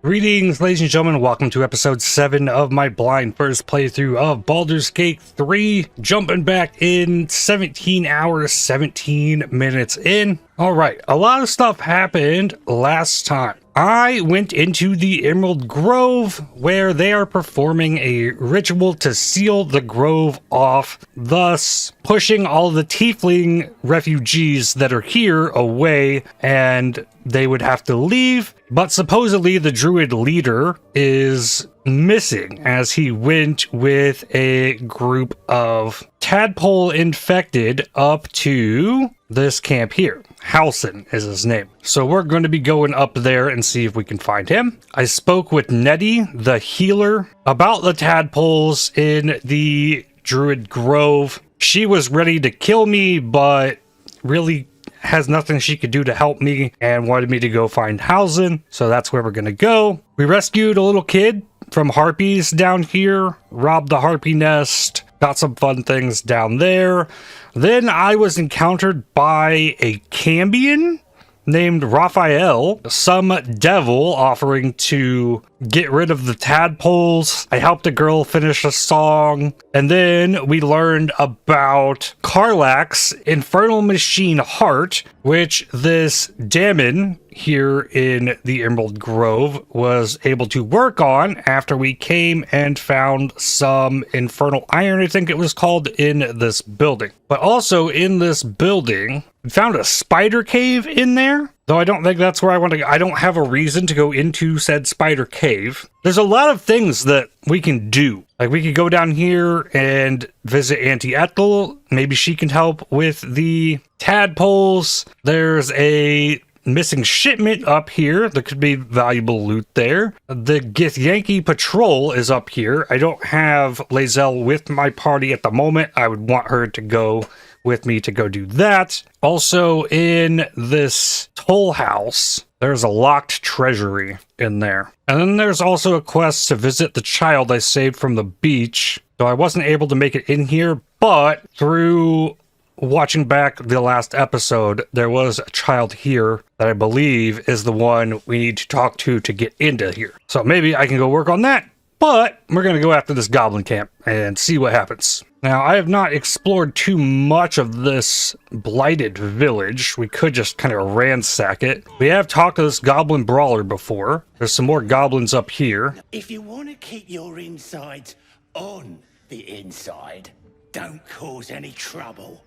Greetings, ladies and gentlemen. Welcome to episode 7 of my blind first playthrough of Baldur's Gate 3. Jumping back in 17 hours, 17 minutes in. Alright, a lot of stuff happened last time. I went into the Emerald Grove where they are performing a ritual to seal the grove off, thus pushing all the tiefling refugees that are here away, and they would have to leave. But supposedly the druid leader is missing as he went with a group of tadpole infected up to this camp here. Halson is his name. So we're going to be going up there and see if we can find him. I spoke with Nettie, the healer, about the tadpoles in the Druid Grove. She was ready to kill me, but really has nothing she could do to help me and wanted me to go find Halson. So that's where we're going to go. We rescued a little kid from harpies down here, robbed the harpy nest, got some fun things down there. Then I was encountered by a Cambion named Raphael, some devil offering to get rid of the tadpoles. I helped a girl finish a song, and then we learned about Karlach's infernal machine heart, which this Damon here in the Emerald Grove was able to work on after we came and found some infernal iron, I think it was called, in this building. But also in this building, we found a spider cave in there, though I don't think that's where I want to go. I don't have a reason to go into said spider cave. There's a lot of things that we can do. Like, we could go down here and visit Auntie Ethel. Maybe she can help with the tadpoles. There's a missing shipment up here. There could be valuable loot there. The Githyanki patrol is up here. I don't have Lae'zel with my party at the moment. I would want her to go with me to go do that. Also, in this toll house, there's a locked treasury in there. And then there's also a quest to visit the child I saved from the beach. So I wasn't able to make it in here, but through watching back the last episode, there was a child here that I believe is the one we need to talk to get into here. So maybe I can go work on that, but we're going to go after this goblin camp and see what happens. Now, I have not explored too much of this Blighted village. We could just kind of ransack it. We have talked to this goblin brawler before. There's some more goblins up here. If you want to keep your insides on the inside, don't cause any trouble.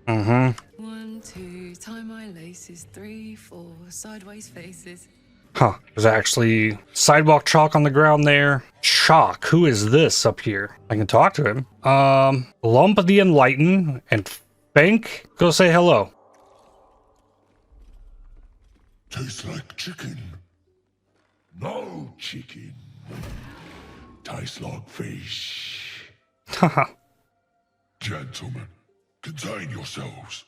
1, 2, tie my laces, 3, 4, sideways faces. Huh, there's actually sidewalk chalk on the ground there. Chalk, who is this up here? I can talk to him. Lump of the Enlightened and Fank, go say hello. Tastes like chicken. No chicken. Tastes like fish. Haha. Gentlemen, contain yourselves.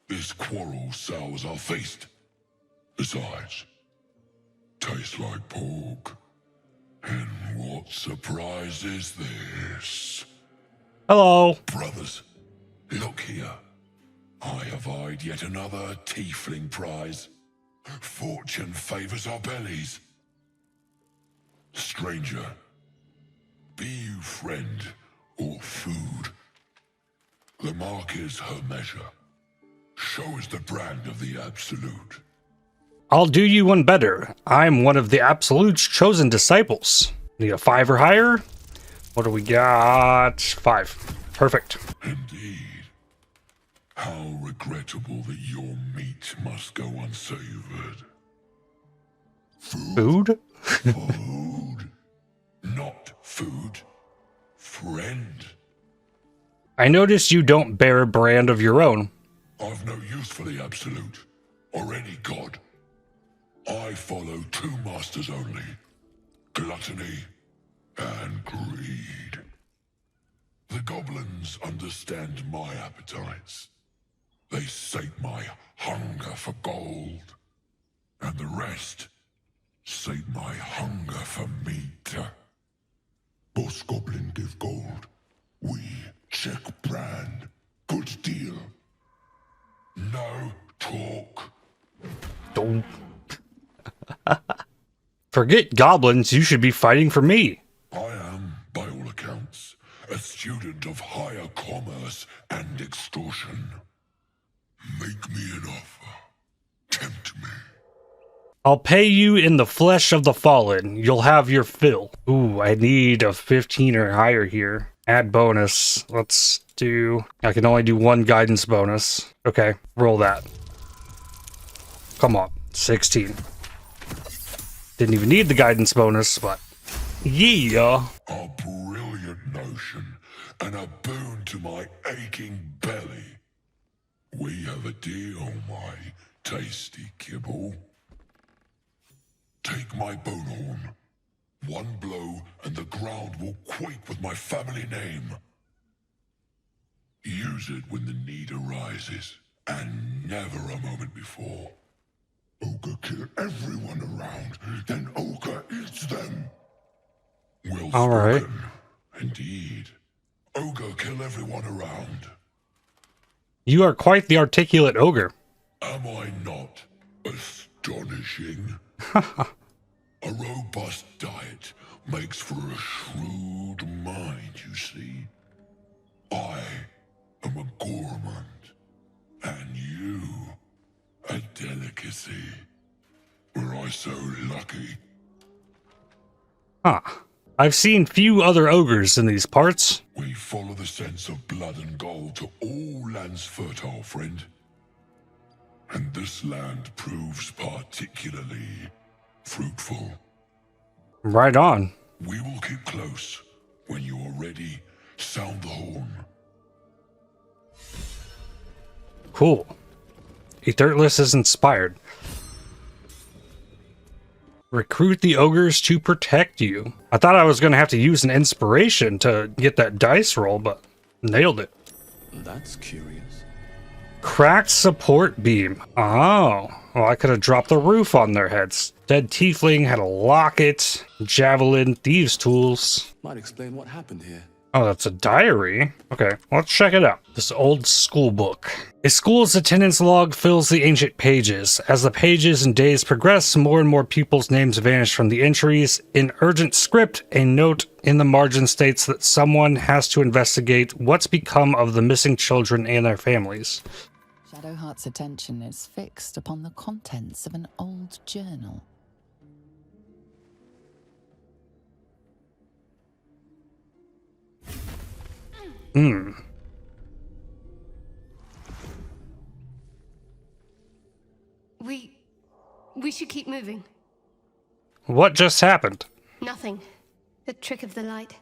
This quarrel sours our feast. Besides, tastes like pork. And what surprise is this? Hello. Brothers, look here. I have eyed yet another tiefling prize. Fortune favors our bellies. Stranger, be you friend or food. The mark is her measure. Show us the brand of the absolute. I'll do you one better. I'm one of the Absolute's chosen disciples. Need a 5 or higher? What do we got? 5. Perfect. Indeed. How regrettable that your meat must go unsavored. Food? Food. Not food. Friend. I noticed you don't bear a brand of your own. I've no use for the absolute, or any god. I follow 2 masters only, gluttony and greed. The goblins understand my appetites. They sate my hunger for gold, and the rest sate my hunger for meat. Boss goblin give gold, we check brand, good deal. No talk. Don't. Forget goblins, you should be fighting for me. I am, by all accounts, a student of higher commerce and extortion. Make me an offer. Tempt me. I'll pay you in the flesh of the fallen. You'll have your fill. Ooh, I need a 15 or higher here. Add bonus. Let's do... I can only do one guidance bonus. Okay, roll that. Come on, 16. Didn't even need the guidance bonus, but... yeah! A brilliant notion, and a boon to my aching belly. We have a deal, my tasty kibble. Take my bone horn. One blow, and the ground will quake with my family name. Use it when the need arises, and never a moment before. Ogre kill everyone around, then Ogre eats them. Well All right. spoken. Indeed. Ogre kill everyone around. You are quite the articulate ogre. Am I not astonishing? A robust diet makes for a shrewd mind, you see. I am a gourmand, and you a delicacy. Were I so lucky? Huh. I've seen few other ogres in these parts. We follow the sense of blood and gold to all lands fertile, friend. And this land proves particularly fruitful. Right on. We will keep close. When you are ready, sound the horn. Cool. Ethertless is inspired. Recruit the ogres to protect you. I thought I was going to have to use an inspiration to get that dice roll, but nailed it. That's curious. Cracked support beam. Oh, well, I could have dropped the roof on their heads. Dead tiefling had a locket, javelin, thieves' tools. Might explain what happened here. Oh, that's a diary. Okay, let's check it out. This old school book. A school's attendance log fills the ancient pages. As the pages and days progress, more and more people's names vanish from the entries. In urgent script, a note in the margin states that someone has to investigate what's become of the missing children and their families. Shadowheart's attention is fixed upon the contents of an old journal. We should keep moving. What just happened? Nothing. The trick of the light.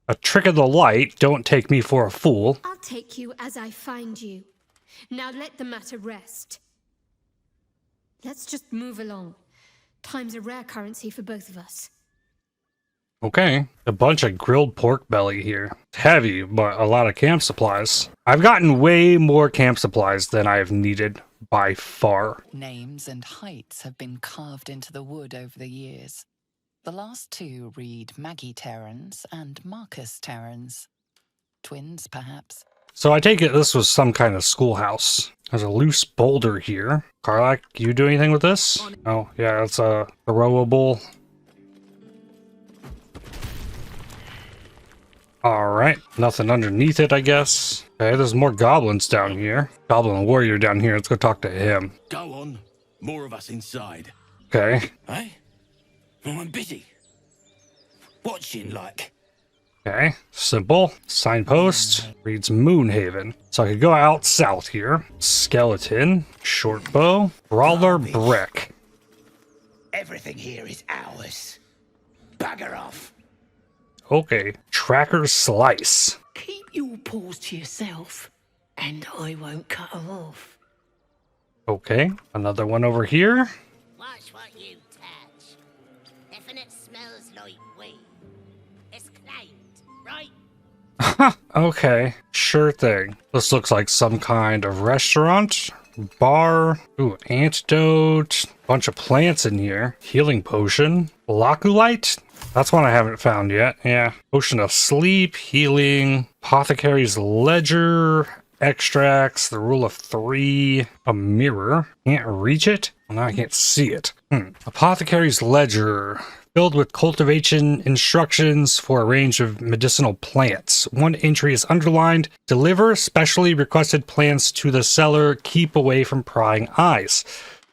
A trick of the light? Don't take me for a fool. I'll take you as I find you. Now let the matter rest. Let's just move along. Time's a rare currency for both of us. Okay, a bunch of grilled pork belly here. It's heavy, but a lot of camp supplies. I've gotten way more camp supplies than I've needed by far. Names and heights have been carved into the wood over the years. The last two read Maggie Terrans and Marcus Terrans. Twins, perhaps. So I take it this was some kind of schoolhouse. There's a loose boulder here. Karlak, you do anything with this? Oh, yeah, it's a throwable. Alright, nothing underneath it, I guess. Okay, there's more goblins down here. Goblin warrior down here, let's go talk to him. Go on. More of us inside. Okay, Eh? Well, I'm busy. Watching, like. okay, simple. Signpost, reads Moonhaven. So I could go out south here. Skeleton, short bow, brawler brick. Everything here is ours. Bugger off. Okay, tracker slice. Keep your paws to yourself, and I won't cut them off. Okay, another one over here. Watch what you touch. If it smells like weed, it's claimed, right? Okay, sure thing. This looks like some kind of restaurant, bar. Ooh, antidote. Bunch of plants in here. Healing potion. Lockulite? That's one I haven't found yet. Yeah. Potion of sleep, healing, apothecary's ledger, extracts, the rule of 3, a mirror. Can't reach it. Well, now I can't see it. Apothecary's ledger. Filled with cultivation instructions for a range of medicinal plants. One entry is underlined. Deliver specially requested plants to the seller. Keep away from prying eyes.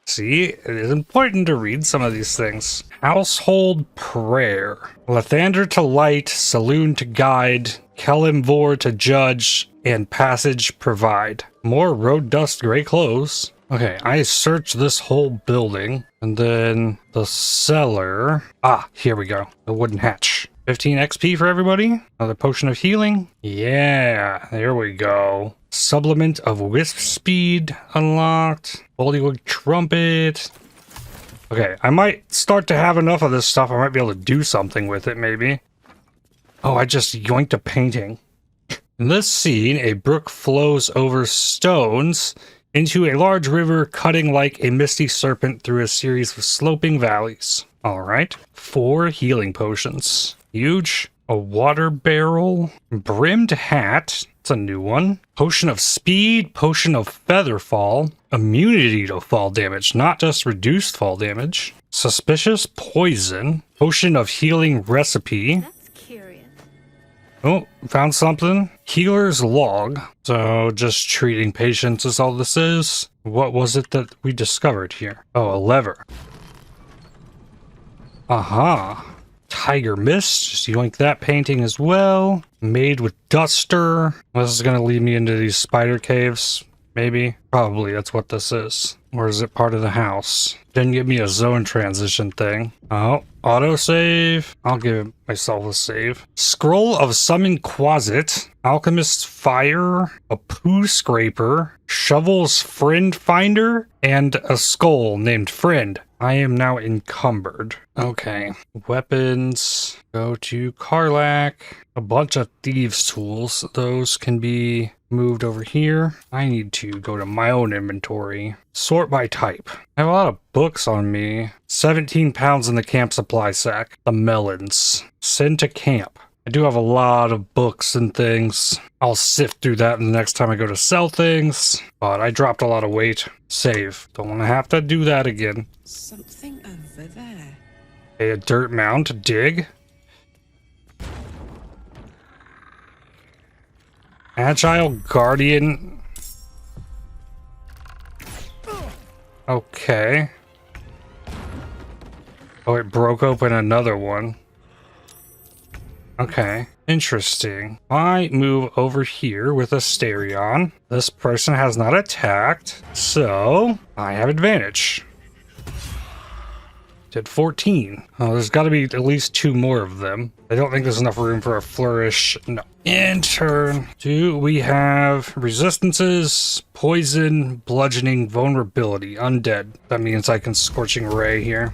See, it is important to read some of these things. Household prayer. Lathander to light, saloon to guide, Kelimvor to judge, and passage provide. More road dust gray clothes. Okay, I searched this whole building, and then the cellar. Ah, here we go. The wooden hatch. 15 XP for everybody. Another potion of healing. Yeah, there we go. Supplement of wisp speed unlocked. Bollywood trumpet. Okay, I might start to have enough of this stuff. I might be able to do something with it, maybe. Oh, I just yoinked a painting. In this scene, a brook flows over stones into a large river, cutting like a misty serpent through a series of sloping valleys. All right, 4 healing potions. Huge. A water barrel. Brimmed hat. It's a new one. Potion of speed. Potion of feather fall. Immunity to fall damage, not just reduced fall damage. Suspicious poison. Potion of healing recipe. That's curious. Oh, found something. Healer's log. So just treating patients is all this is. What was it that we discovered here? Oh, a lever. Aha. Tiger mist. Just yoink that painting as well. Made with duster. This is going to lead me into these spider caves. Maybe. Probably that's what this is. Or is it part of the house? Didn't give me a zone transition thing. Oh, autosave. I'll give myself a save. Scroll of Summon Quasit. Alchemist's Fire. A Poo Scraper. Shovel's Friend Finder. And a skull named Friend. I am now encumbered. Okay. Weapons. Go to Karlach. A bunch of thieves' tools. Those can be moved over here. I need to go to my own inventory. Sort by type. I have a lot of books on me. 17 pounds in the camp supply sack. The melons. Send to camp. I do have a lot of books and things. I'll sift through that the next time I go to sell things. But I dropped a lot of weight. Save. Don't want to have to do that again. Something over there. Okay, a dirt mound to dig. Agile Guardian. Okay. Oh, it broke open another one. Okay. Interesting. I move over here with Asterion. This person has not attacked, so I have advantage. Did 14. Oh, there's got to be at least 2 more of them. I don't think there's enough room for a flourish. No. In turn, do we have resistances, poison, bludgeoning, vulnerability, undead? That means I can Scorching Ray here.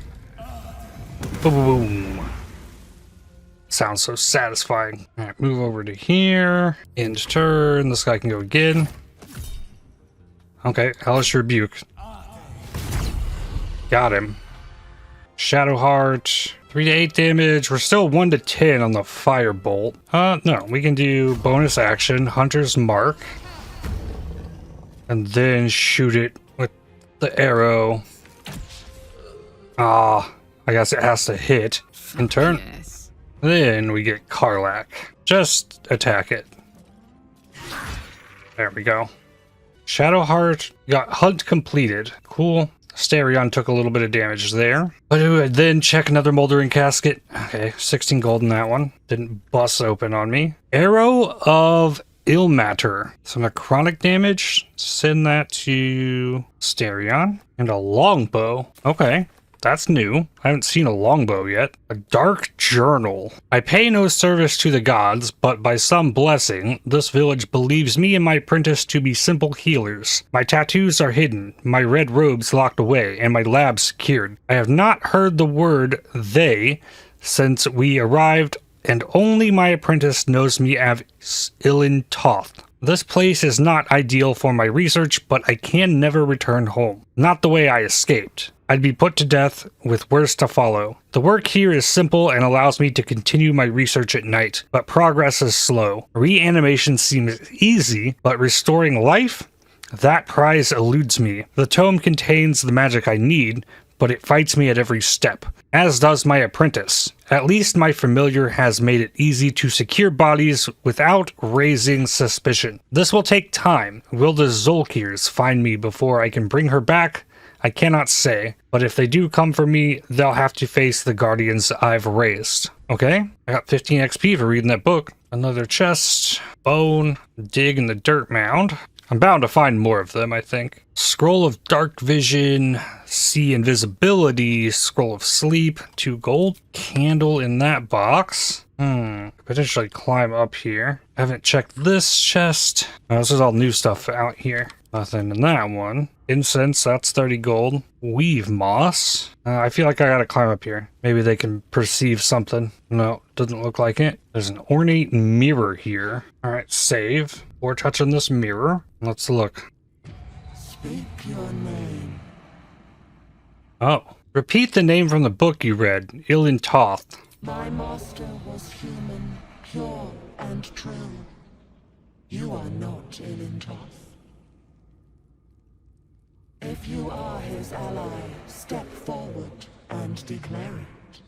Boom. Sounds so satisfying. All right, move over to here. End turn. This guy can go again. Okay, Hellish Rebuke. Got him. Shadowheart. 3 to 8 damage. We're still 1 to 10 on the Firebolt. No, we can do bonus action, Hunter's Mark. And then shoot it with the arrow. Ah, I guess it has to hit. In turn. Yes. Then we get Karlach. Just attack it. There we go. Shadowheart got hunt completed. Cool. Asterion took a little bit of damage there. But then check another Moldering Casket. Okay, 16 gold in that one. Didn't bust open on me. Arrow of Ilmater. Some necrotic damage. Send that to Asterion. And a longbow. Okay. That's new. I haven't seen a longbow yet. A dark journal. I pay no service to the gods, but by some blessing, this village believes me and my apprentice to be simple healers. My tattoos are hidden, my red robes locked away, and my lab secured. I have not heard the word they since we arrived, and only my apprentice knows me as Ilin Toth. This place is not ideal for my research, but I can never return home. Not the way I escaped. I'd be put to death with worse to follow. The work here is simple and allows me to continue my research at night, but progress is slow. Reanimation seems easy, but restoring life? That prize eludes me. The tome contains the magic I need, but it fights me at every step, as does my apprentice. At least my familiar has made it easy to secure bodies without raising suspicion. This will take time. Will the Zolkirs find me before I can bring her back? I cannot say, but if they do come for me, they'll have to face the guardians I've raised. Okay, I got 15 XP for reading that book. Another chest, bone, dig in the dirt mound. I'm bound to find more of them, I think. Scroll of dark vision, see invisibility, scroll of sleep, 2 gold. Candle in that box. Potentially climb up here. I haven't checked this chest. Oh, this is all new stuff out here. Nothing in that one. Incense, that's 30 gold. Weave moss. I feel like I gotta climb up here. Maybe they can perceive something. No, doesn't look like it. There's an ornate mirror here. Alright, save. Or touch on this mirror. Let's look. Speak your name. Oh. Repeat the name from the book you read. Ilin Toth. My master was human, pure and true. You are not Ilintoth. If you are his ally, step forward and declare it.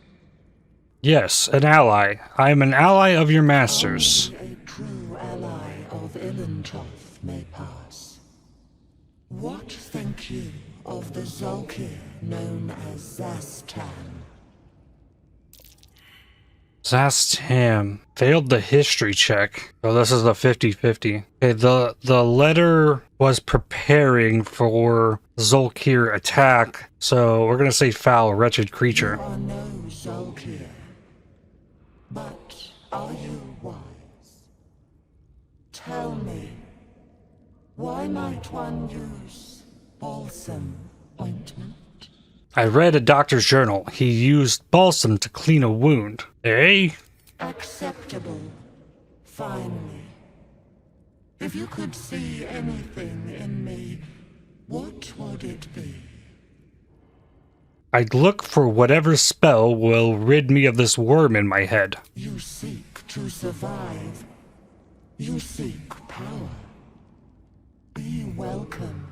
Yes, an ally. I am an ally of your masters. Only a true ally of Ilintoth may pass. What think you of the Zolkir known as Zastan? Zastam. Failed the history check. Oh, this is a 50-50. Okay, the letter was preparing for Zolkir attack, so we're gonna say foul, wretched creature. You are no Zolkir, but are you wise? Tell me, why might one use balsam ointment? I read a doctor's journal. He used balsam to clean a wound. Eh? Acceptable. Finally. If you could see anything in me, what would it be? I'd look for whatever spell will rid me of this worm in my head. You seek to survive. You seek power. Be welcome.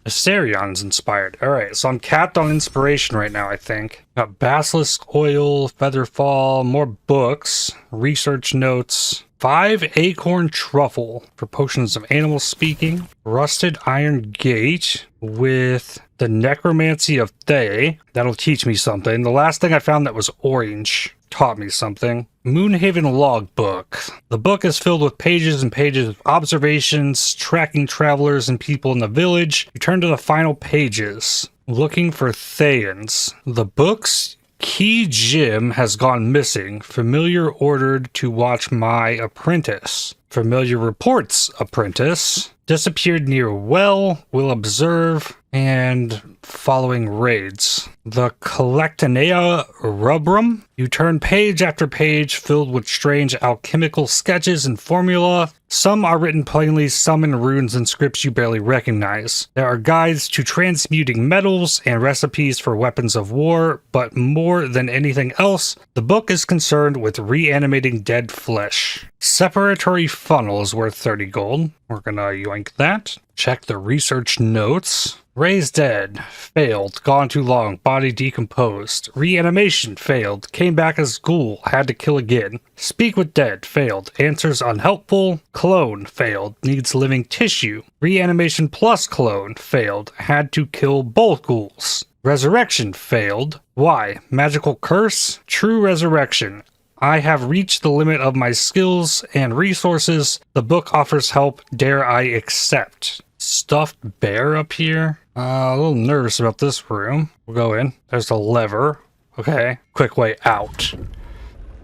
Asterion's inspired. Alright, so I'm capped on inspiration right now, I think. Got Basilisk Oil, Featherfall, more books, research notes, 5 Acorn Truffle for potions of animal speaking, Rusted Iron Gate with the Necromancy of Thay. That'll teach me something. The last thing I found that was orange taught me something. Moonhaven Logbook. The book is filled with pages and pages of observations, tracking travelers and people in the village. You turn to the final pages, looking for Thayans. The book's key gem has gone missing. Familiar ordered to watch my apprentice. Familiar reports apprentice. Disappeared near well, will observe, and following raids. The Collectanea Rubrum. You turn page after page filled with strange alchemical sketches and formula. Some are written plainly, some in runes and scripts you barely recognize. There are guides to transmuting metals and recipes for weapons of war, but more than anything else, the book is concerned with reanimating dead flesh. Separatory funnel is worth 30 gold. We're gonna yoink that. Check the research notes. Raised dead. Failed. Gone too long. Body decomposed. Reanimation. Failed. Came back as ghoul. Had to kill again. Speak with dead. Failed. Answers unhelpful. Clone. Failed. Needs living tissue. Reanimation plus clone. Failed. Had to kill both ghouls. Resurrection. Failed. Why? Magical curse? True resurrection. I have reached the limit of my skills and resources. The book offers help. Dare I accept? Stuffed bear up here. A little nervous about this room. We'll go in. There's a lever. Okay. Quick way out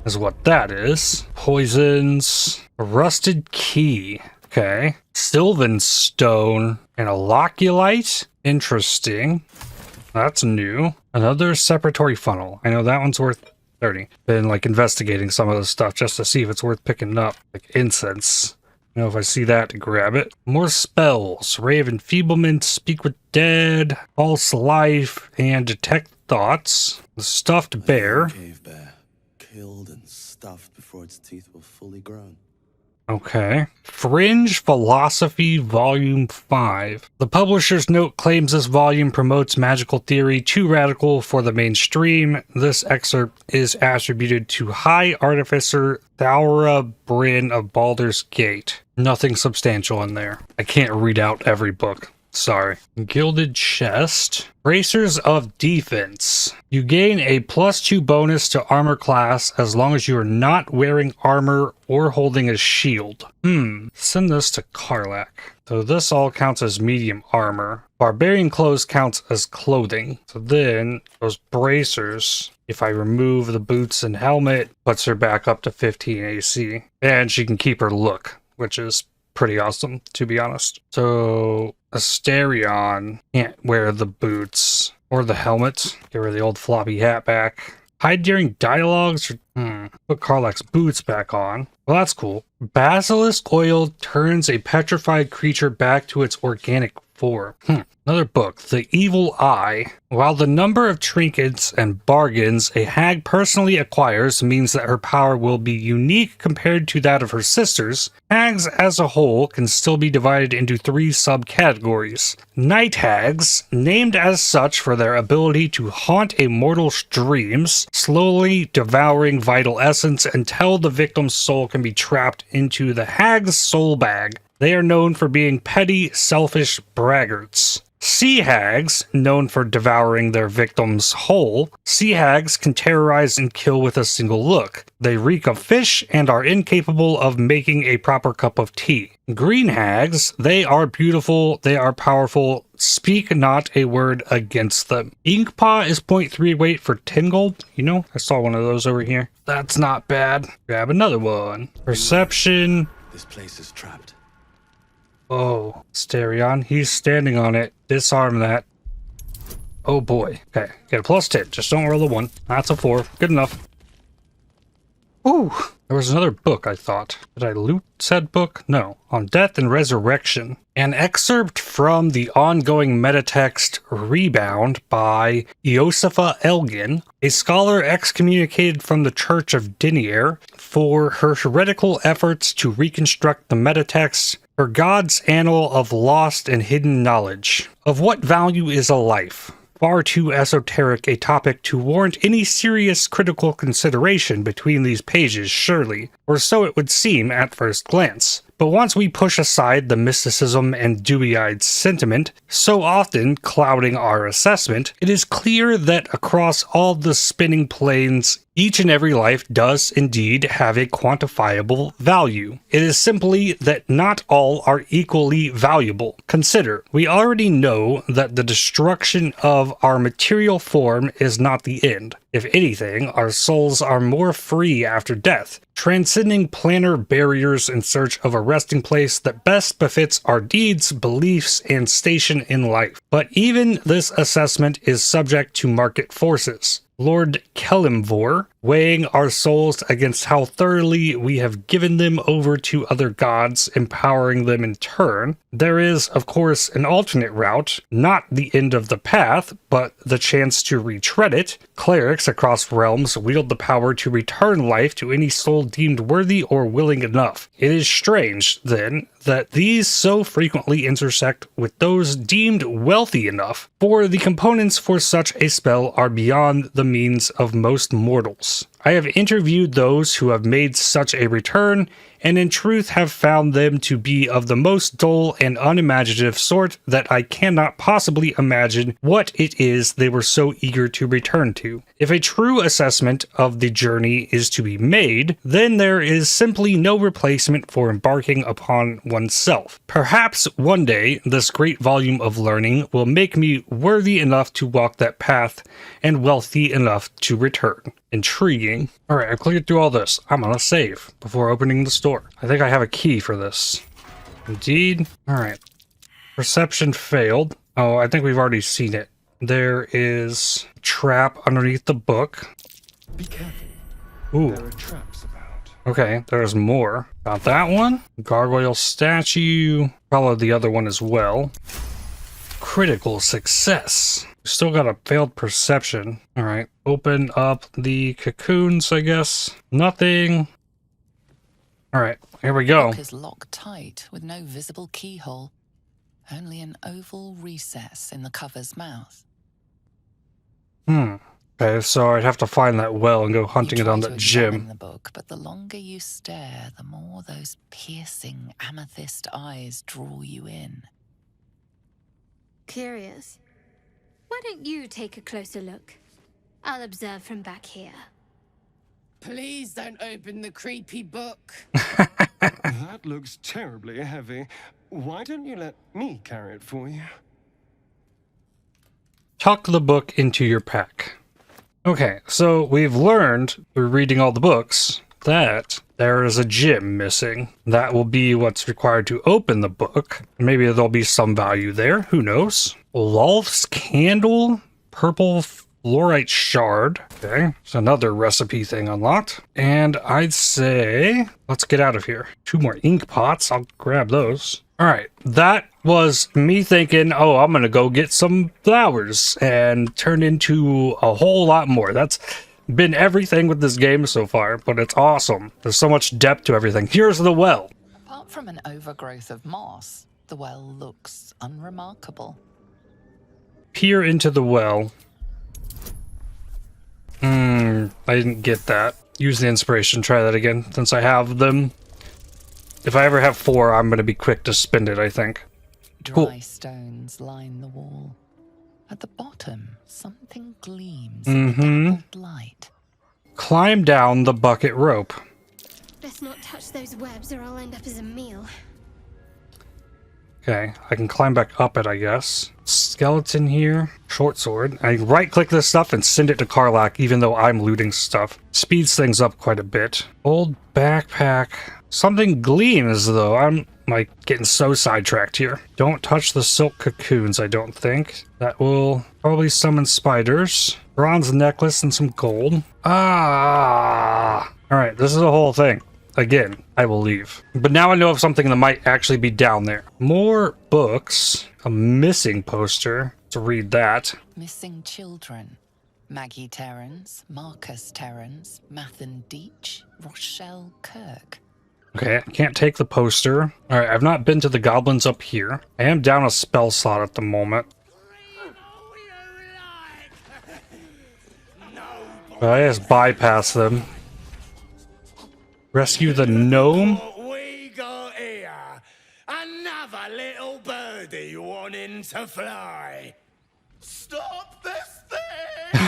is what that is. Poisons. A rusted key. Okay. Sylvan stone and a loculite. Interesting. That's new. Another separatory funnel. I know that one's worth 30. Been like investigating some of this stuff just to see if it's worth picking up. Like incense. You know, if I see that, to grab it. More spells. Ray of Enfeeblement, Speak with Dead, False Life, and Detect Thoughts. The Stuffed Bear. Cave bear, killed and stuffed before its teeth were fully grown. Okay. Fringe Philosophy Volume 5. The publisher's note claims this volume promotes magical theory too radical for the mainstream. This excerpt is attributed to High Artificer Thaura Bryn of Baldur's Gate. Nothing substantial in there. I can't read out every book. Sorry. Gilded Chest. Bracers of Defense. You gain a +2 bonus to armor class as long as you are not wearing armor or holding a shield. Send this to Karlach. So this all counts as medium armor. Barbarian clothes counts as clothing. So then those bracers, if I remove the boots and helmet, puts her back up to 15 AC. And she can keep her look, which is pretty awesome, to be honest. So Asterion can't wear the boots or the helmet. Get rid of the old floppy hat back. Hide during dialogues. Put Karlach's boots back on. Well, that's cool. Basilisk oil turns a petrified creature back to its organic form. Another book, The Evil Eye. While the number of trinkets and bargains a hag personally acquires means that her power will be unique compared to that of her sisters, hags as a whole can still be divided into 3 subcategories. Night hags, named as such for their ability to haunt a mortal's dreams, slowly devouring vital essence until the victim's soul can be trapped into the hag's soul bag. They are known for being petty, selfish braggarts. Sea hags, known for devouring their victims whole. Sea hags can terrorize and kill with a single look. They reek of fish and are incapable of making a proper cup of tea. Green hags, they are beautiful, they are powerful, speak not a word against them. Inkpaw is 0.3 weight for 10 gold. You know, I saw one of those over here. That's not bad. Grab another one. Perception. This place is trapped. Oh, Asterion, he's standing on it. Disarm that. Oh boy. Okay, get a +10. Just don't roll a 1. That's a 4. Good enough. Ooh, there was another book, I thought. Did I loot said book? No. On Death and Resurrection. An excerpt from the ongoing metatext Rebound by Eosipha Elgin, a scholar excommunicated from the Church of Dinier for her heretical efforts to reconstruct the metatext, her God's annal of lost and hidden knowledge. Of what value is a life? Far too esoteric a topic to warrant any serious critical consideration between these pages, surely, or so it would seem at first glance. But once we push aside the mysticism and dewy-eyed sentiment, so often clouding our assessment, it is clear that across all the spinning planes, each and every life does indeed have a quantifiable value. It is simply that not all are equally valuable. Consider, we already know that the destruction of our material form is not the end. If anything, our souls are more free after death, transcending planar barriers in search of a resting place that best befits our deeds, beliefs, and station in life. But even this assessment is subject to market forces. Lord Kelimvor, weighing our souls against how thoroughly we have given them over to other gods, empowering them in turn. There is, of course, an alternate route, not the end of the path, but the chance to retread it. Clerics across realms wield the power to return life to any soul deemed worthy or willing enough. It is strange, then, that these so frequently intersect with those deemed wealthy enough, for the components for such a spell are beyond the means of most mortals. I have interviewed those who have made such a return, and in truth have found them to be of the most dull and unimaginative sort that I cannot possibly imagine what it is they were so eager to return to. If a true assessment of the journey is to be made, then there is simply no replacement for embarking upon oneself. Perhaps one day this great volume of learning will make me worthy enough to walk that path and wealthy enough to return. Intriguing. Alright, I've cleared through all this. I'm gonna save before opening the store. I think I have a key for this. Indeed. Alright. Perception failed. Oh, I think we've already seen it. There is a trap underneath the book. Be careful. Ooh. There are traps about. Okay, there's more. Got that one. Gargoyle statue. Follow the other one as well. Critical success. Still got a failed perception. Alright, open up the cocoons, I guess. Nothing. Alright, Here we go. Lock is locked tight with no visible keyhole. Only an oval recess in the cover's mouth. Okay, so I'd have to find that well and go hunting You it on try that to examine gym. the book, but the longer you stare, the more those piercing amethyst eyes draw you in. Curious. Why don't you take a closer look? I'll observe from back here. Please don't open the creepy book. That looks terribly heavy. Why don't you let me carry it for you? Tuck the book into your pack. Okay, so we've learned through reading all the books that there is a gem missing. That will be what's required to open the book. Maybe there'll be some value there. Who knows? Lolth's candle, purple fluorite shard. Okay, it's another recipe thing unlocked. And I'd say let's get out of here. 2 more ink pots. I'll grab those. All right, that was me thinking, oh, I'm gonna go get some flowers, and turned into a whole lot more. That's been everything with this game so far, but it's awesome. There's so much depth to everything. Here's the well. Apart from an overgrowth of moss, the well looks unremarkable. Peer into the well. I didn't get that. Use the inspiration. Try that again, since I have them. If I ever have 4, I'm going to be quick to spend it, I think. Dry Cool. stones line the wall. At the bottom, something gleams in the dappled light. Climb down the bucket rope. Let's not touch those webs or I'll end up as a meal. Okay, I can climb back up it, I guess. Skeleton here. Short sword. I right-click this stuff and send it to Karlach, even though I'm looting stuff. Speeds things up quite a bit. Old backpack. Something gleams, though. I'm, like, getting so sidetracked here. Don't touch the silk cocoons, I don't think. That will probably summon spiders. Bronze necklace and some gold. Ah! Alright, this is a whole thing. Again, I will leave. But now I know of something that might actually be down there. More books. A missing poster. To read that. Missing children. Maggie Terrans, Marcus Terrans, Mathan Deach, Rochelle Kirk. Okay, I can't take the poster. Alright, I've not been to the goblins up here. I am down a spell slot at the moment. But I just bypass them. Rescue the gnome? What we got here? Another little birdie wanting to fly. Stop this thing!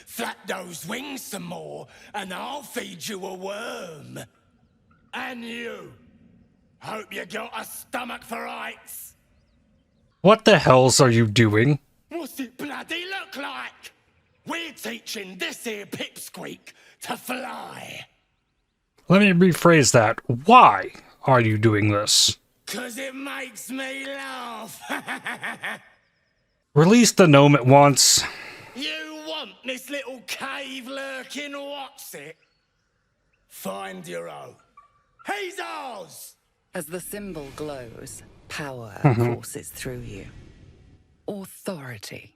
Flap those wings some more, and I'll feed you a worm. And you. Hope you got a stomach for heights. What the hells are you doing? What's it bloody look like? We're teaching this here pipsqueak to fly. Let me rephrase that. Why are you doing this? 'Cause it makes me laugh. Release the gnome at once. You want this little cave lurking what's it? Find your own. He's ours! As the symbol glows, power Mm-hmm. courses through you. Authority.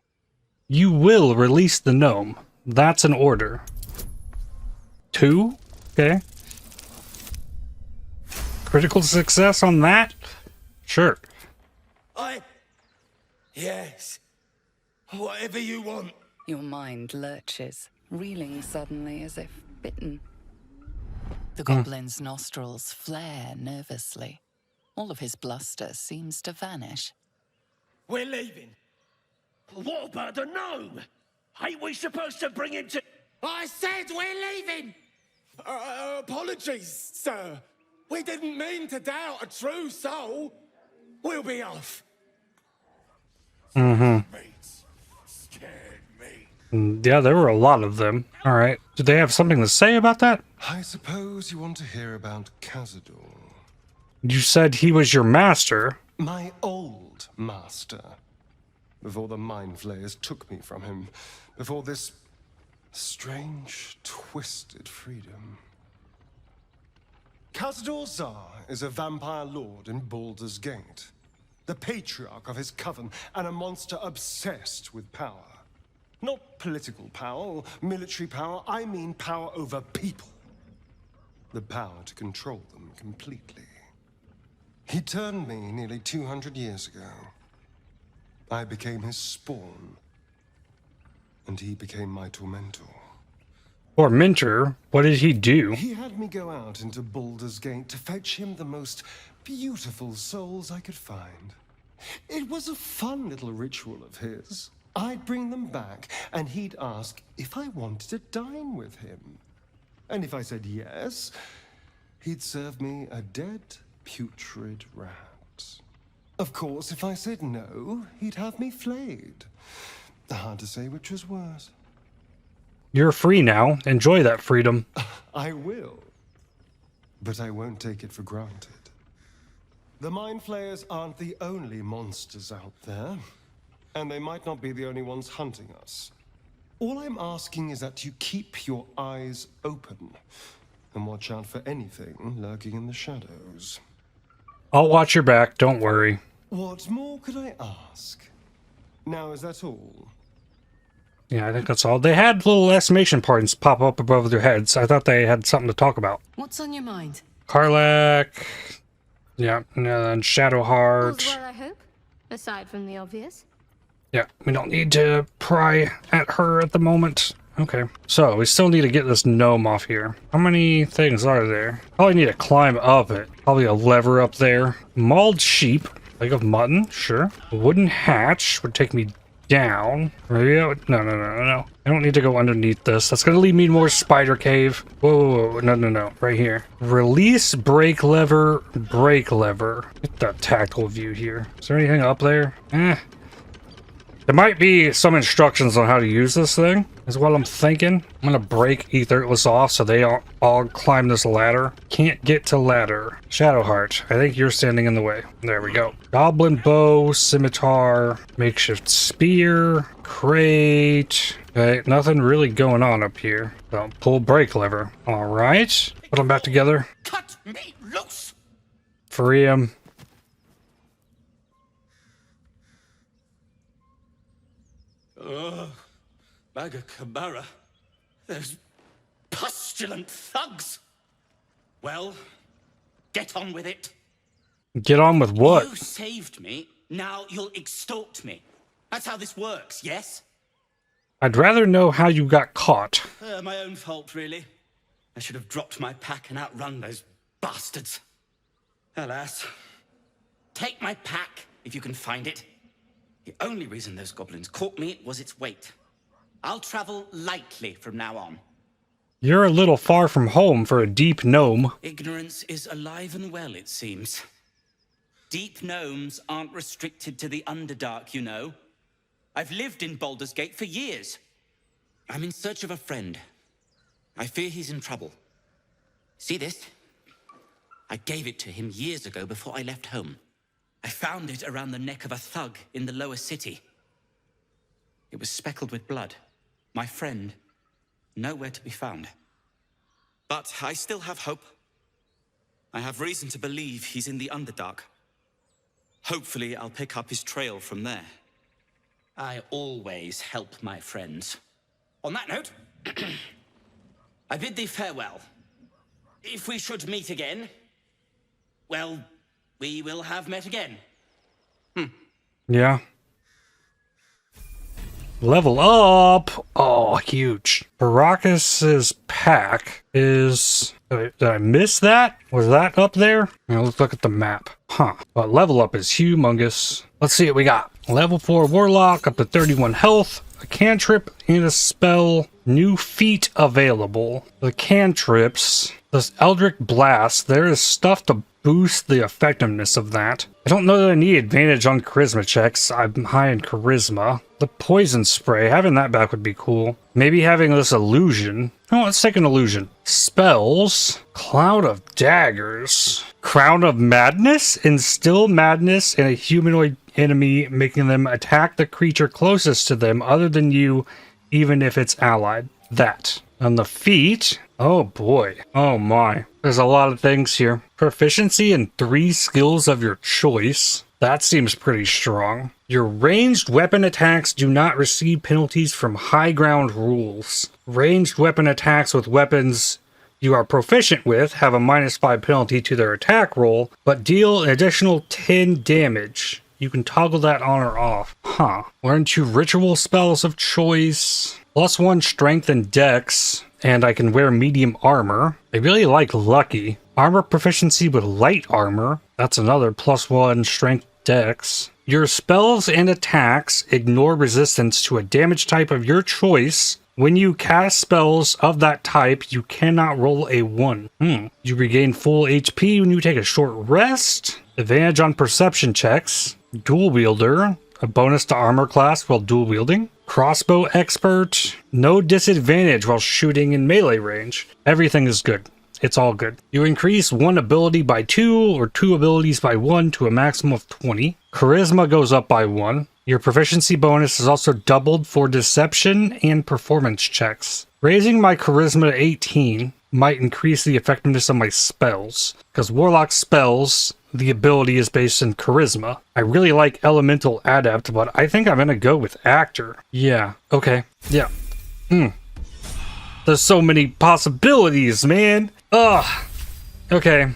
You will release the gnome. That's an order. 2? Okay. Critical success on that? Sure. Yes. Whatever you want. Your mind lurches, reeling suddenly as if bitten. The goblin's nostrils flare nervously. All of his bluster seems to vanish. We're leaving. What about the gnome? Ain't we supposed to bring him to... I said we're leaving! Apologies, sir. We didn't mean to doubt a true soul. We'll be off. Mates, scared me. Yeah, there were a lot of them. Alright. Do they have something to say about that? I suppose you want to hear about Cazador. You said he was your master. My old master. Before the mind flayers took me from him. Before this strange, twisted freedom. Cazador Zar is a vampire lord in Baldur's Gate. The patriarch of his coven, and a monster obsessed with power. Not political power or military power, I mean power over people. the power to control them completely. He turned me nearly 200 years ago. I became his spawn, and he became my tormentor. Or Minter, what did he do? He had me go out into Baldur's Gate to fetch him the most beautiful souls I could find. It was a fun little ritual of his. I'd bring them back, and he'd ask if I wanted to dine with him. And if I said yes, he'd serve me a dead, putrid rat. Of course, if I said no, he'd have me flayed. Hard to say which was worse. You're free now. Enjoy that freedom. I will. But I won't take it for granted. The Mind Flayers aren't the only monsters out there. And they might not be the only ones hunting us. All I'm asking is that you keep your eyes open and watch out for anything lurking in the shadows. I'll watch your back, don't worry. What more could I ask? Now, is that all? Yeah, I think that's all. They had little exclamation points pop up above their heads. I thought they had something to talk about. What's on your mind? Karlach. Yeah, and then Shadowheart. All's well, I hope, aside from the obvious. Yeah, we don't need to pry at her at the moment. Okay, so we still need to get this gnome off here. How many things are there? Probably need to climb up it. Probably a lever up there. Mauled sheep. Leg of mutton, sure. Wooden hatch would take me down. Maybe I would, no. I don't need to go underneath this. That's gonna lead me to more spider cave. Whoa, no. Right here. Release brake lever, brake lever. Get that tactile view here. Is there anything up there? There might be some instructions on how to use this thing, is what I'm thinking. I'm gonna break Etherless off so they all climb this ladder. Can't get to ladder. Shadowheart, I think you're standing in the way. There we go. Goblin bow, scimitar, makeshift spear, crate. Okay, nothing really going on up here. So pull brake lever. All right, put them back together. Cut me loose! Free him. Bagakabara. Those pustulant thugs. Well, get on with it. Get on with what? You saved me, now you'll extort me. That's how this works, yes? I'd rather know how you got caught. My own fault, really. I should have dropped my pack and outrun those bastards. Alas. Take my pack, if you can find it. The only reason those goblins caught me was its weight. I'll travel lightly from now on. You're a little far from home for a deep gnome. Ignorance is alive and well, it seems. Deep gnomes aren't restricted to the Underdark, you know. I've lived in Baldur's Gate for years. I'm in search of a friend. I fear he's in trouble. See this? I gave it to him years ago before I left home. I found it around the neck of a thug in the lower city. It was speckled with blood. My friend, nowhere to be found. But I still have hope. I have reason to believe he's in the Underdark. Hopefully, I'll pick up his trail from there. I always help my friends. On that note, I bid thee farewell. If we should meet again, well, we will have met again. Yeah. Level up! Oh, huge. Barakas' pack is... Did I miss that? Was that up there? Now let's look at the map. Huh. But level up is humongous. Let's see what we got. Level 4 Warlock, up to 31 health. A cantrip and a spell. New feat available. The cantrips. This Eldritch Blast. There is stuff to boost the effectiveness of that. I don't know that I need advantage on charisma checks. I'm high in charisma. The poison spray, having that back would be cool. Maybe having this illusion. Oh, let's take an illusion. Spells. Cloud of Daggers. Crown of Madness. Instill madness in a humanoid enemy, making them attack the creature closest to them other than you, even if it's allied. That. On the feet. Oh boy. Oh my. There's a lot of things here. Proficiency in 3 skills of your choice. That seems pretty strong. Your ranged weapon attacks do not receive penalties from high ground rules. Ranged weapon attacks with weapons you are proficient with have a -5 penalty to their attack roll, but deal an additional 10 damage. You can toggle that on or off. Huh. Learn 2 ritual spells of choice. +1 strength and dex. And I can wear medium armor. I really like lucky. Armor proficiency with light armor. That's another +1 strength dex. Your spells and attacks ignore resistance to a damage type of your choice. When you cast spells of that type, you cannot roll a 1. You regain full HP when you take a short rest. Advantage on perception checks. Dual wielder. A bonus to armor class while dual wielding. Crossbow expert. No disadvantage while shooting in melee range. Everything is good. It's all good. You increase 1 ability by 2 or 2 abilities by 1 to a maximum of 20. Charisma goes up by 1. Your proficiency bonus is also doubled for deception and performance checks. Raising my charisma to 18 might increase the effectiveness of my spells, because warlock spells, the ability is based in charisma. I really like elemental adept, but I think I'm gonna go with actor. Yeah, okay, yeah. There's so many possibilities, man. Ugh. Okay.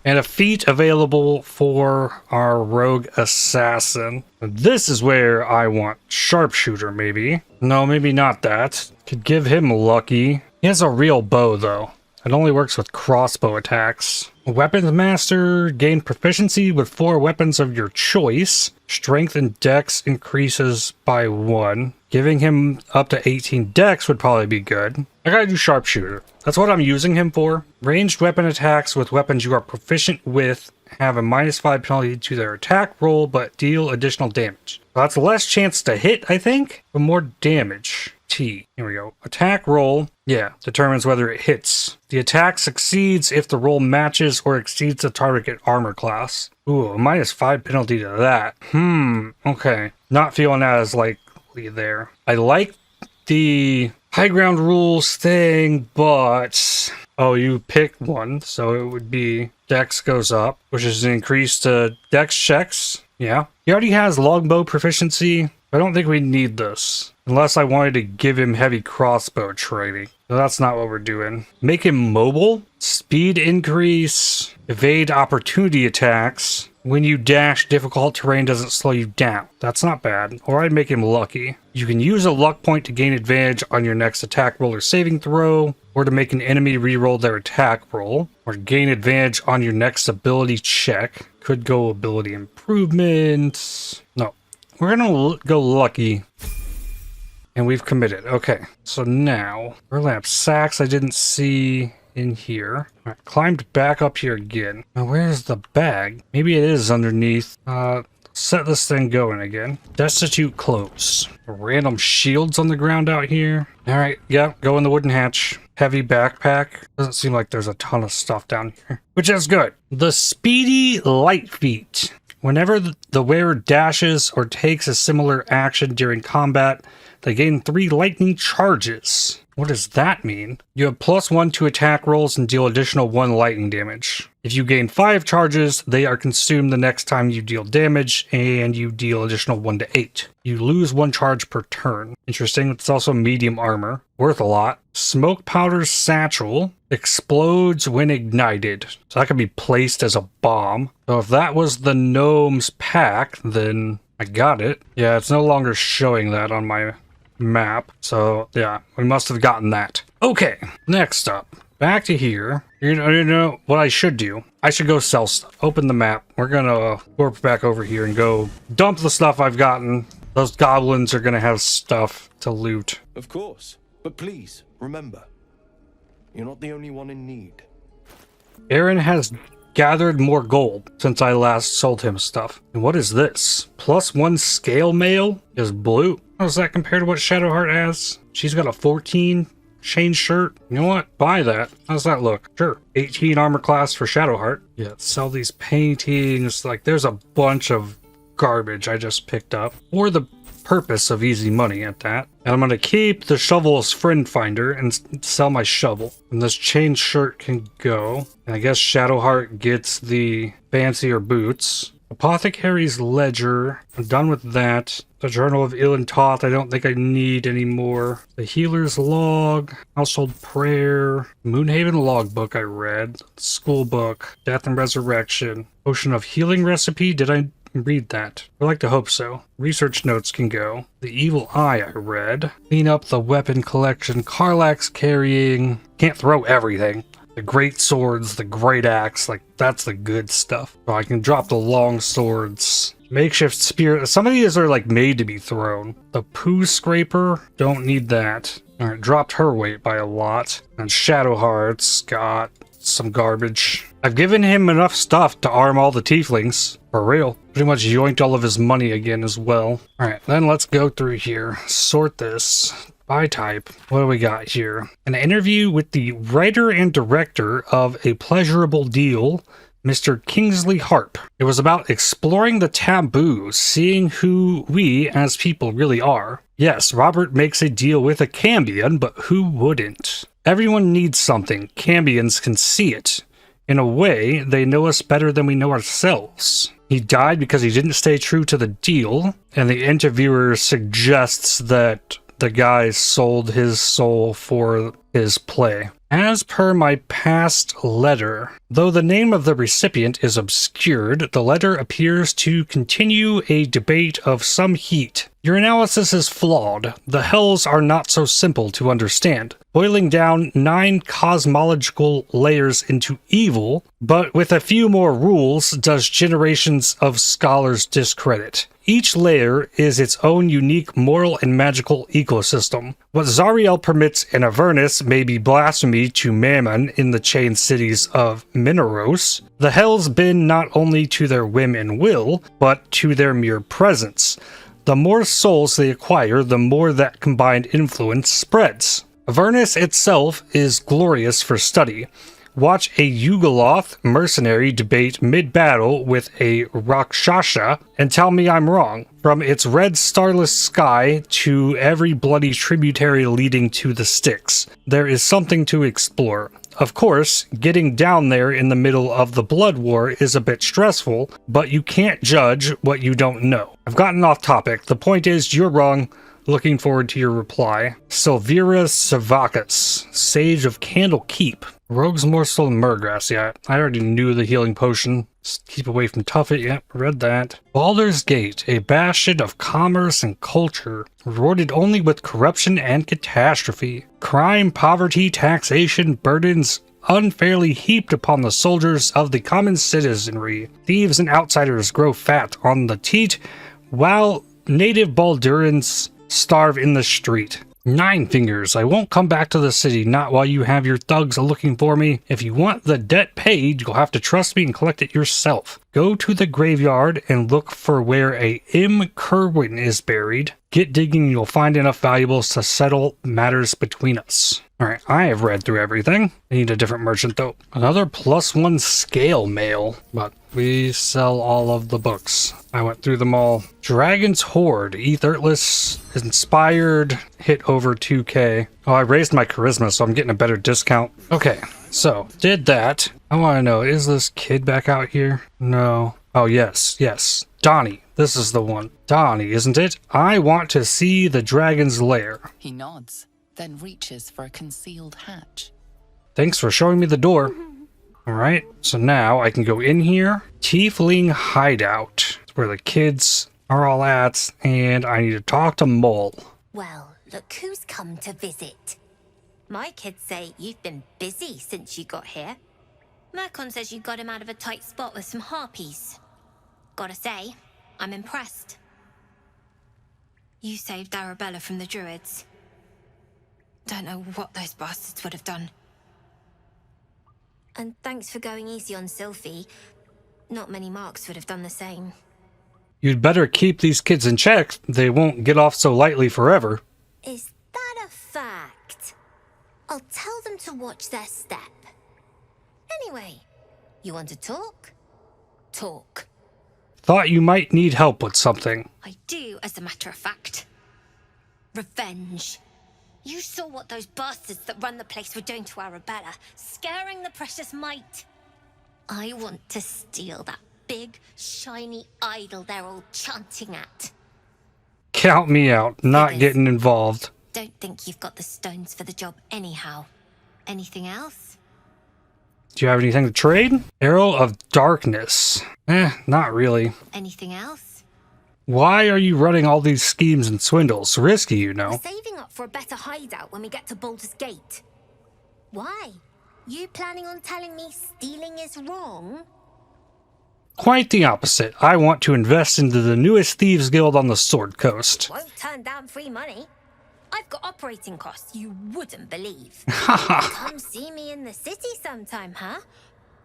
And a feat available for our rogue assassin. This is where I want sharpshooter, maybe. No, maybe not that. Could give him lucky. He has a real bow, though. It only works with crossbow attacks. Weapons Master, gain proficiency with 4 weapons of your choice. Strength and dex increases by 1. Giving him up to 18 dex would probably be good. I gotta do sharpshooter. That's what I'm using him for. Ranged weapon attacks with weapons you are proficient with have a -5 penalty to their attack roll, but deal additional damage. That's less chance to hit, I think, but more damage. Here we go. Attack roll, yeah, determines whether it hits. The attack succeeds if the roll matches or exceeds the target armor class. Ooh, a -5 penalty to that. Okay. Not feeling as likely there. I like the high ground rules thing, but... Oh, you pick one, so it would be dex goes up, which is an increase to dex checks. Yeah. He already has longbow proficiency. I don't think we need this. Unless I wanted to give him heavy crossbow training. So that's not what we're doing. Make him mobile. Speed increase. Evade opportunity attacks. When you dash, difficult terrain doesn't slow you down. That's not bad. Or I'd make him lucky. You can use a luck point to gain advantage on your next attack roll or saving throw. Or to make an enemy reroll their attack roll. Or gain advantage on your next ability check. Could go ability improvements. No. We're gonna go lucky. And we've committed. Okay, so now, burlap sacks I didn't see in here. All right, climbed back up here again. Now where's the bag? Maybe it is underneath. Set this thing going again. Destitute clothes. Random shields on the ground out here. All right, yeah, go in the wooden hatch. Heavy backpack. Doesn't seem like there's a ton of stuff down here, which is good. The speedy light feat. Whenever the wearer dashes or takes a similar action during combat, they gain 3 lightning charges. What does that mean? You have +1 to attack rolls and deal additional 1 lightning damage. If you gain 5 charges, they are consumed the next time you deal damage, and you deal additional 1 to 8. You lose 1 charge per turn. Interesting, it's also medium armor. Worth a lot. Smoke powder satchel. Explodes when ignited. So that can be placed as a bomb. So if that was the gnome's pack, then I got it. Yeah, it's no longer showing that on my map. So yeah, we must have gotten that. Okay, next up. Back to here. You know what I should do? I should go sell stuff. Open the map. We're gonna warp back over here and go dump the stuff I've gotten. Those goblins are gonna have stuff to loot. Of course. But please, remember, you're not the only one in need. Aaron has gathered more gold since I last sold him stuff. And what is this? +1 scale mail is blue. How does that compare to what Shadowheart has? She's got a 14 chain shirt. You know what? Buy that. How's that look? Sure. 18 armor class for Shadowheart. Yeah, sell these paintings. Like, there's a bunch of garbage I just picked up. For the purpose of easy money at that. And I'm going to keep the shovel's friend finder and sell my shovel. And this chain shirt can go. And I guess Shadowheart gets the fancier boots. Apothecary's Ledger. I'm done with that. The Journal of Ill and Toth, I don't think I need anymore. The Healer's Log. Household Prayer. Moonhaven Logbook I read. School Book. Death and Resurrection. Potion of Healing Recipe. Did I read that? I like to hope so. Research notes can go. The Evil Eye I read. Clean up the weapon collection. Karlach's carrying. Can't throw everything. The great swords, the great axe, like that's the good stuff. So I can drop the long swords. Makeshift spear. Some of these are like made to be thrown. The poo scraper, don't need that. Alright, dropped her weight by a lot. And Shadow Hearts got some garbage. I've given him enough stuff to arm all the tieflings. For real. Pretty much yoinked all of his money again as well. Alright, then let's go through here. Sort this. By type. What do we got here? An interview with the writer and director of A Pleasurable Deal, Mr. Kingsley Harp. It was about exploring the taboo, seeing who we as people really are. Yes, Robert makes a deal with a Cambion, but who wouldn't? Everyone needs something. Cambions can see it. In a way, they know us better than we know ourselves. He died because he didn't stay true to the deal, and the interviewer suggests that the guy sold his soul for his play. As per my past letter, though the name of the recipient is obscured, the letter appears to continue a debate of some heat. Your analysis is flawed. The hells are not so simple to understand, boiling down 9 cosmological layers into evil, but with a few more rules does generations of scholars discredit. Each layer is its own unique moral and magical ecosystem. What Zariel permits in Avernus may be blasphemy to Mammon in the chained cities of Mineros. The hells bend not only to their whim and will, but to their mere presence. The more souls they acquire, the more that combined influence spreads. Avernus itself is glorious for study. Watch a Yugoloth mercenary debate mid-battle with a Rakshasa and tell me I'm wrong. From its red starless sky to every bloody tributary leading to the Styx, there is something to explore. Of course, getting down there in the middle of the Blood War is a bit stressful, but you can't judge what you don't know. I've gotten off topic. The point is, you're wrong. Looking forward to your reply. Silvira Savacus, Sage of Candle Keep. Rogue's Morsel and Murgrass. Yeah, I already knew the healing potion. Just keep away from Tuffet. Yep, read that. Baldur's Gate, a bastion of commerce and culture, rewarded only with corruption and catastrophe. Crime, poverty, taxation, burdens unfairly heaped upon the soldiers of the common citizenry. Thieves and outsiders grow fat on the teat, while native Baldurans starve in the street. 9 Fingers, I won't come back to the city, not while you have your thugs looking for me. If you want the debt paid, you'll have to trust me and collect it yourself. Go to the graveyard and look for where a M. Kerwin is buried. Get digging and you'll find enough valuables to settle matters between us. Alright, I have read through everything. I need a different merchant though. Another +1 scale mail, but we sell all of the books. I went through them all. Dragon's Horde, Etherless, Inspired, hit over 2k. Oh, I raised my charisma, so I'm getting a better discount. Okay, so, did that. I want to know, is this kid back out here? No. Oh, yes. Donnie, this is the one. Donnie, isn't it? I want to see the dragon's lair. He nods, then reaches for a concealed hatch. Thanks for showing me the door. Alright, so now I can go in here. Tiefling Hideout. It's where the kids are all at, and I need to talk to Mole. Well, look who's come to visit. My kids say you've been busy since you got here. Mercon says you got him out of a tight spot with some harpies. Gotta say, I'm impressed. You saved Arabella from the druids. Don't know what those bastards would have done. And thanks for going easy on Sylphie. Not many marks would have done the same. You'd better keep these kids in check. They won't get off so lightly forever. Is that a fact? I'll tell them to watch their step. Anyway, you want to talk? Talk. Thought you might need help with something. I do, as a matter of fact. Revenge. You saw what those bastards that run the place were doing to Arabella, scaring the precious mite. I want to steal that big, shiny idol they're all chanting at. Count me out. Not Figures. getting involved. Don't think you've got the stones for the job anyhow. Anything else? Do you have anything to trade? Arrow of Darkness. Not really. Anything else? Why are you running all these schemes and swindles? Risky, you know. We're saving up for a better hideout when we get to Baldur's Gate. Why? You planning on telling me stealing is wrong? Quite the opposite. I want to invest into the newest thieves guild on the Sword Coast. Won't turn down free money. I've got operating costs you wouldn't believe. Come see me in the city sometime, huh?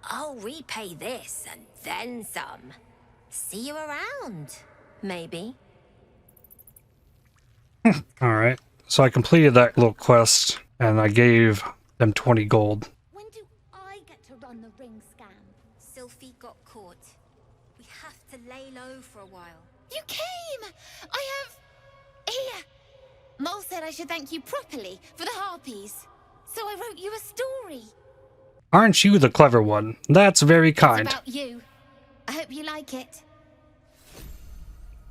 I'll repay this and then some. See you around, maybe. Alright, so I completed that little quest, and I gave them 20 gold. When do I get to run the ring scam? Sylphie got caught. We have to lay low for a while. You came! I have... Here! Mole said I should thank you properly for the harpies. So I wrote you a story. Aren't you the clever one? That's very kind. It's about you. I hope you like it.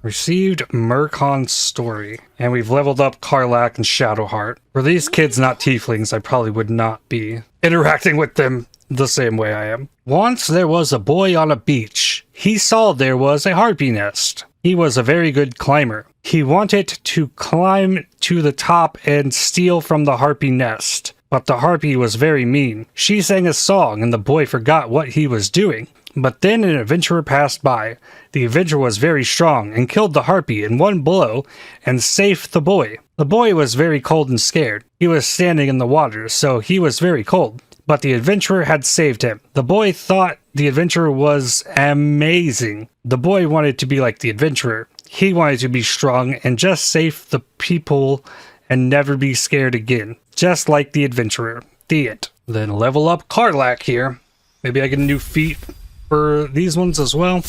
Received Murkon's story, and we've leveled up Karlach and Shadowheart. For these kids not tieflings, I probably would not be interacting with them the same way I am. Once there was a boy on a beach. He saw there was a harpy nest. He was a very good climber. He wanted to climb to the top and steal from the harpy nest, but the harpy was very mean. She sang a song and the boy forgot what he was doing. But then an adventurer passed by. The adventurer was very strong and killed the harpy in one blow and saved the boy. The boy was very cold and scared. He was standing in the water, so he was very cold. But the adventurer had saved him. The boy thought the adventurer was amazing. The boy wanted to be like the adventurer. He wanted to be strong and just save the people and never be scared again. Just like the adventurer. The end. Then level up Karlach here. Maybe I get a new feat for these ones as well.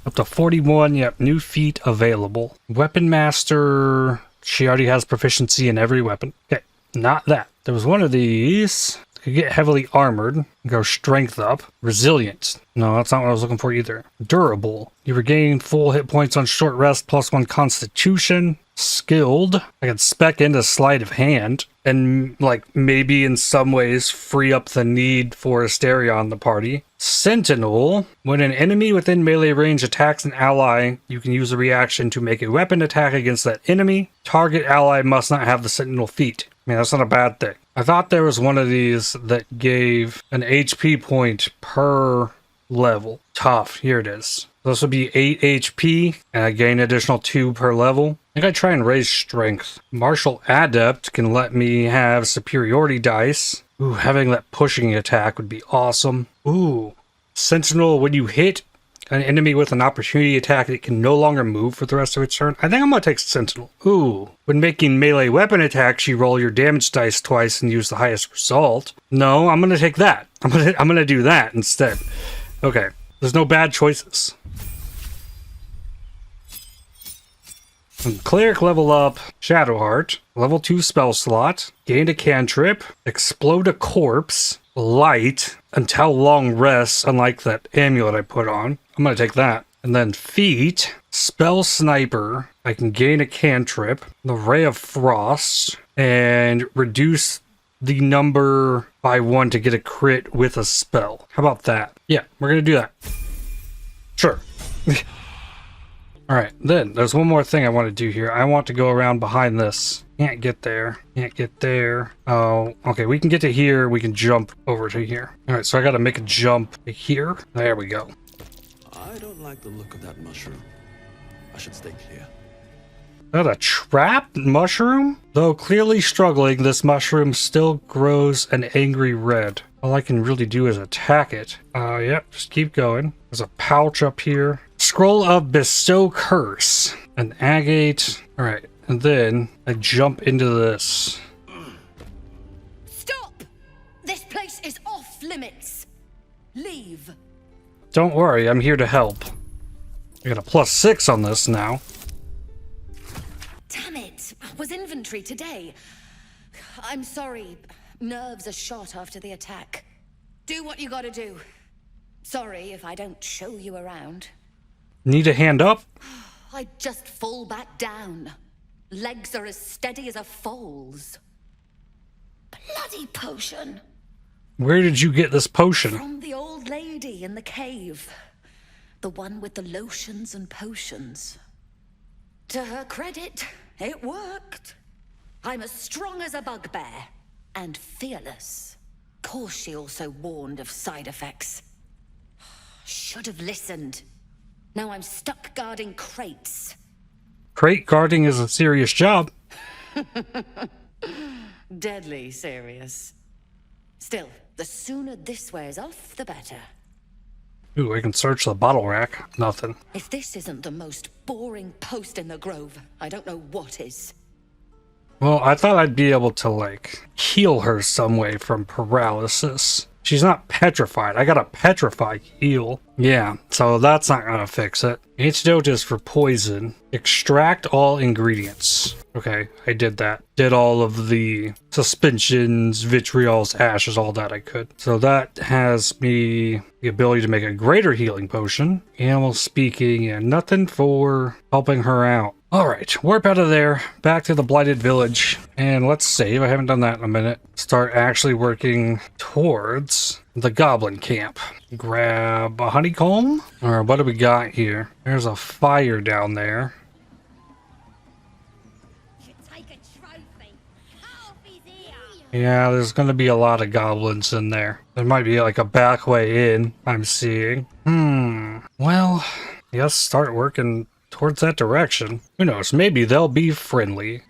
Up to 41, yep, new feat available. Weapon Master, she already has proficiency in every weapon. Okay, not that. There was one of these. Could get heavily armored, go strength up. Resilient. No, that's not what I was looking for either. Durable. You regain full hit points on short rest, +1 constitution. Skilled. I can spec into sleight of hand. And, like, maybe in some ways free up the need for Asteria on the party. Sentinel. When an enemy within melee range attacks an ally, you can use a reaction to make a weapon attack against that enemy. Target ally must not have the Sentinel feat. I mean, that's not a bad thing. I thought there was one of these that gave an HP point per level. Tough. Here it is. This would be 8 HP, and I gain additional 2 per level. I think I try and raise strength. Martial Adept can let me have superiority dice. Ooh, having that pushing attack would be awesome. Ooh. Sentinel, when you hit an enemy with an opportunity attack, it can no longer move for the rest of its turn. I think I'm going to take Sentinel. Ooh. When making melee weapon attacks, you roll your damage dice twice and use the highest result. No, I'm going to take that. I'm going to do that instead. Okay. There's no bad choices. And Cleric level up, Shadowheart, level 2 spell slot, gained a cantrip, explode a corpse, light, until long rest, unlike that amulet I put on. I'm going to take that. And then feat, spell sniper, I can gain a cantrip, the ray of frost, and reduce the number by 1 to get a crit with a spell. How about that? Yeah, we're going to do that. Sure. Alright, then, there's one more thing I want to do here. I want to go around behind this. Can't get there. Can't get there. Oh, okay, we can get to here. We can jump over to here. Alright, so I gotta make a jump to here. There we go. I don't like the look of that mushroom. I should stay clear. Is that a trapped mushroom? Though clearly struggling, this mushroom still grows an angry red. All I can really do is attack it. Yep, just keep going. There's a pouch up here. Scroll of Bestow Curse. An agate. Alright, and then I jump into this. Stop! This place is off limits. Leave. Don't worry, I'm here to help. I got a +6 on this now. Damn it! Was inventory today. I'm sorry. Nerves are shot after the attack. Do what you gotta do. Sorry if I don't show you around. Need a hand up? I just fall back down. Legs are as steady as a foal's. Bloody potion! Where did you get this potion? From the old lady in the cave. The one with the lotions and potions. To her credit, it worked. I'm as strong as a bugbear. And fearless. Course she also warned of side effects. Should have listened. Now I'm stuck guarding crates. Crate guarding is a serious job. Deadly serious. Still, the sooner this wears off, the better. Ooh, I can search the bottle rack. Nothing. If this isn't the most boring post in the grove, I don't know what is. Well, I thought I'd be able to, like, heal her some way from paralysis. She's not petrified. I got a petrify heal. Yeah, so that's not gonna fix it. Antidote is for poison. Extract all ingredients. Okay, I did that. Did all of the suspensions, vitriols, ashes, all that I could. So that has me the ability to make a greater healing potion. Animal speaking, and nothing for helping her out. Alright, warp out of there, back to the Blighted Village, and let's save. I haven't done that in a minute. Start actually working towards the goblin camp. Grab a honeycomb. Or what do we got here? There's a fire down there. Yeah, there's gonna be a lot of goblins in there. There might be like a back way in, I'm seeing. Well, yes, start working towards that direction. Who knows, maybe they'll be friendly.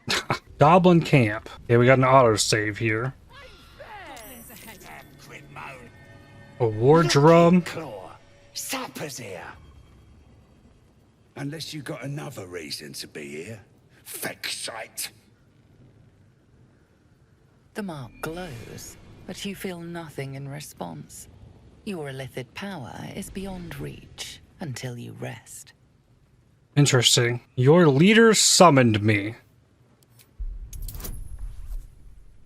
Goblin camp. Yeah, we got an autosave here. A war drum. Claw. Sappers here. Unless you got another reason to be here. Fexite. The mark glows, but you feel nothing in response. Your illithid power is beyond reach until you rest. Interesting. Your leader summoned me.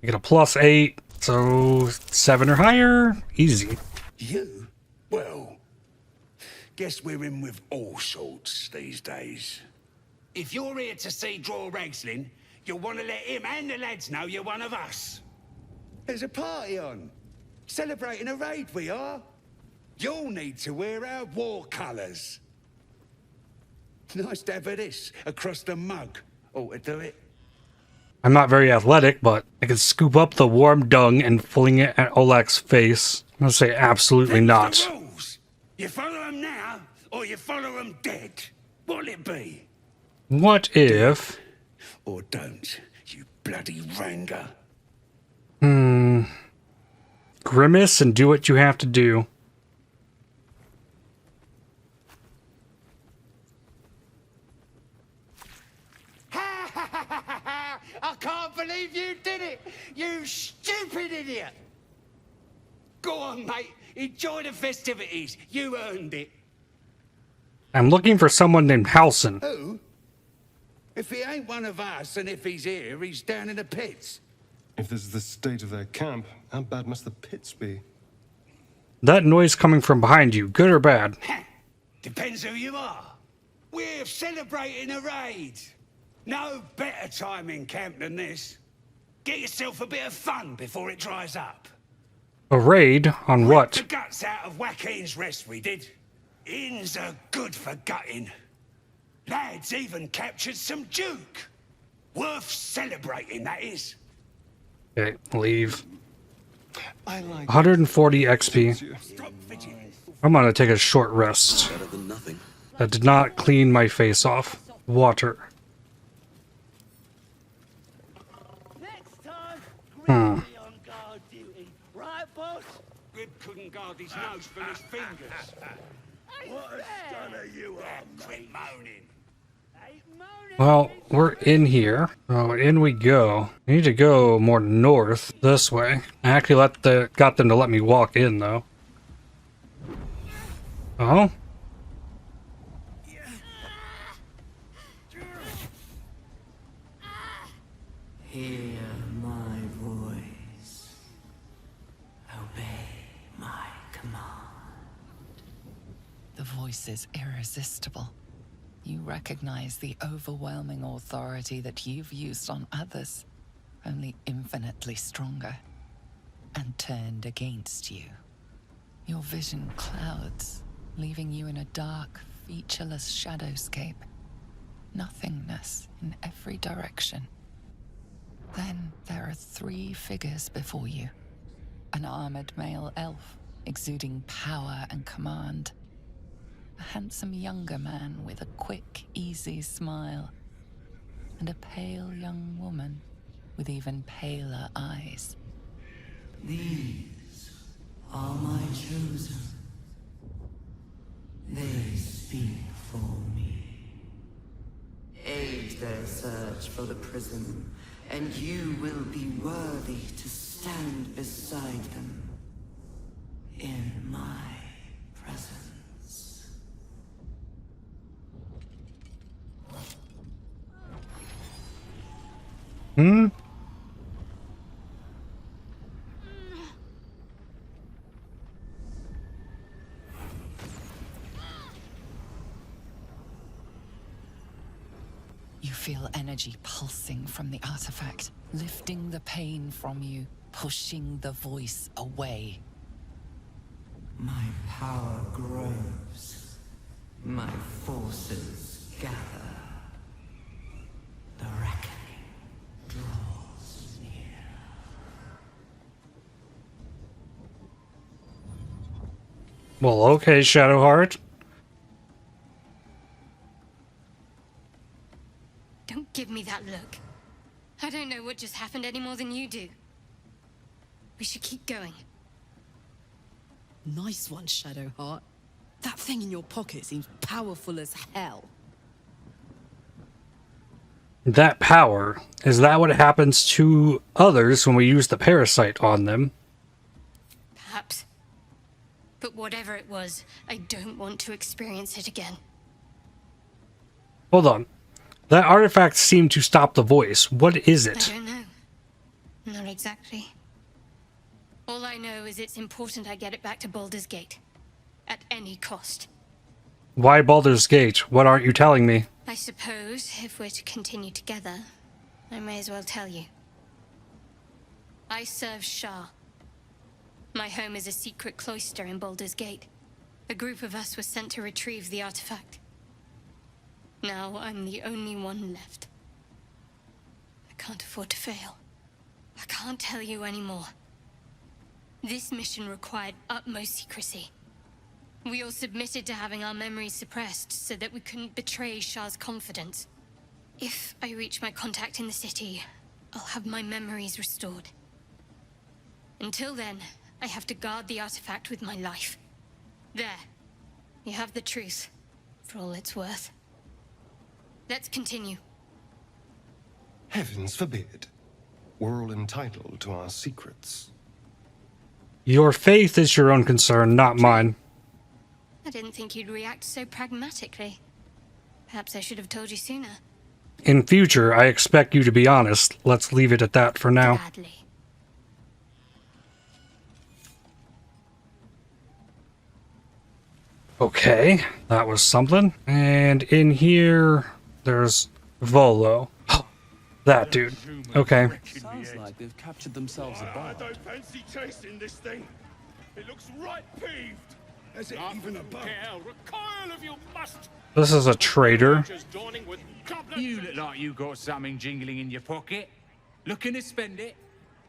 You get a +8, so 7 or higher. Easy. You? Well, guess we're in with all sorts these days. If you're here to see Draw Ragsling, you'll want to let him and the lads know you're one of us. There's a party on. Celebrating a raid we are. You'll need to wear our war colours. Nice to have this across the mug. Ought to do it. I'm not very athletic, but I can scoop up the warm dung and fling it at Olek's face. I'm gonna say absolutely not. The rules. You follow them now, or you follow them dead. What'll it be? What if... Or don't, you bloody ranger. Grimace and do what you have to do. I can't believe you did it! You stupid idiot! Go on, mate. Enjoy the festivities. You earned it. I'm looking for someone named Halson. Who? If he ain't one of us, and if he's here, he's down in the pits. If this is the state of their camp, how bad must the pits be? That noise coming from behind you, good or bad? Depends who you are. We're celebrating a raid. No better time in camp than this. Get yourself a bit of fun before it dries up. A raid? On Ripped the what? guts out of Joaquin's rest, we did. Inns are good for gutting. Lads even captured some Duke. Worth celebrating, that is. Okay, leave. I like 140 XP. Stop fidgeting. I'm gonna take a short rest. Better than nothing. That did not clean my face off. Water. Next time, Grib be on guard duty. Right, boss? Grib couldn't guard his nose from his fingers. What a stunner you are, quit moaning. Well, we're in here. Oh, in we go. We need to go more north, this way. I actually got them to let me walk in, though. Oh? Hear my voice. Obey my command. voice is irresistible. You recognize the overwhelming authority that you've used on others, only infinitely stronger, and turned against you. Your vision clouds, leaving you in a dark, featureless shadowscape. Nothingness in every direction. Then there are 3 figures before you. An armored male elf, exuding power and command. A handsome younger man with a quick, easy smile. And a pale young woman with even paler eyes. These are my chosen. They speak for me. Aid their search for the prism, and you will be worthy to stand beside them in my presence. You feel energy pulsing from the artifact, lifting the pain from you, pushing the voice away. My power grows. My forces gather. The reckoning draws near. Well, okay, Shadowheart. Don't give me that look. I don't know what just happened any more than you do. We should keep going. Nice one, Shadowheart. That thing in your pocket seems powerful as hell. That power, is that what happens to others when we use the parasite on them? Perhaps. But whatever it was, I don't want to experience it again. Hold on. That artifact seemed to stop the voice. What is it? I don't know. Not exactly. All I know is it's important I get it back to Baldur's Gate. At any cost. Why Baldur's Gate? What aren't you telling me? I suppose, if we're to continue together, I may as well tell you. I serve Shah. My home is a secret cloister in Baldur's Gate. A group of us was sent to retrieve the artifact. Now I'm the only one left. I can't afford to fail. I can't tell you anymore. This mission required utmost secrecy. We all submitted to having our memories suppressed so that we couldn't betray Shah's confidence. If I reach my contact in the city, I'll have my memories restored. Until then, I have to guard the artifact with my life. There. You have the truth, for all it's worth. Let's continue. Heavens forbid. We're all entitled to our secrets. Your faith is your own concern, not mine. I didn't think you'd react so pragmatically. Perhaps I should have told you sooner. In future, I expect you to be honest. Let's leave it at that for now. Gladly. Okay, that was something. And in here, there's Volo. That dude. Okay. Sounds like they've captured themselves a I bard. don't fancy chasing this thing. It looks right peeved. Has it even a bug? Recoil if you must. This is a traitor. You look like you got something jingling in your pocket. Looking to spend it?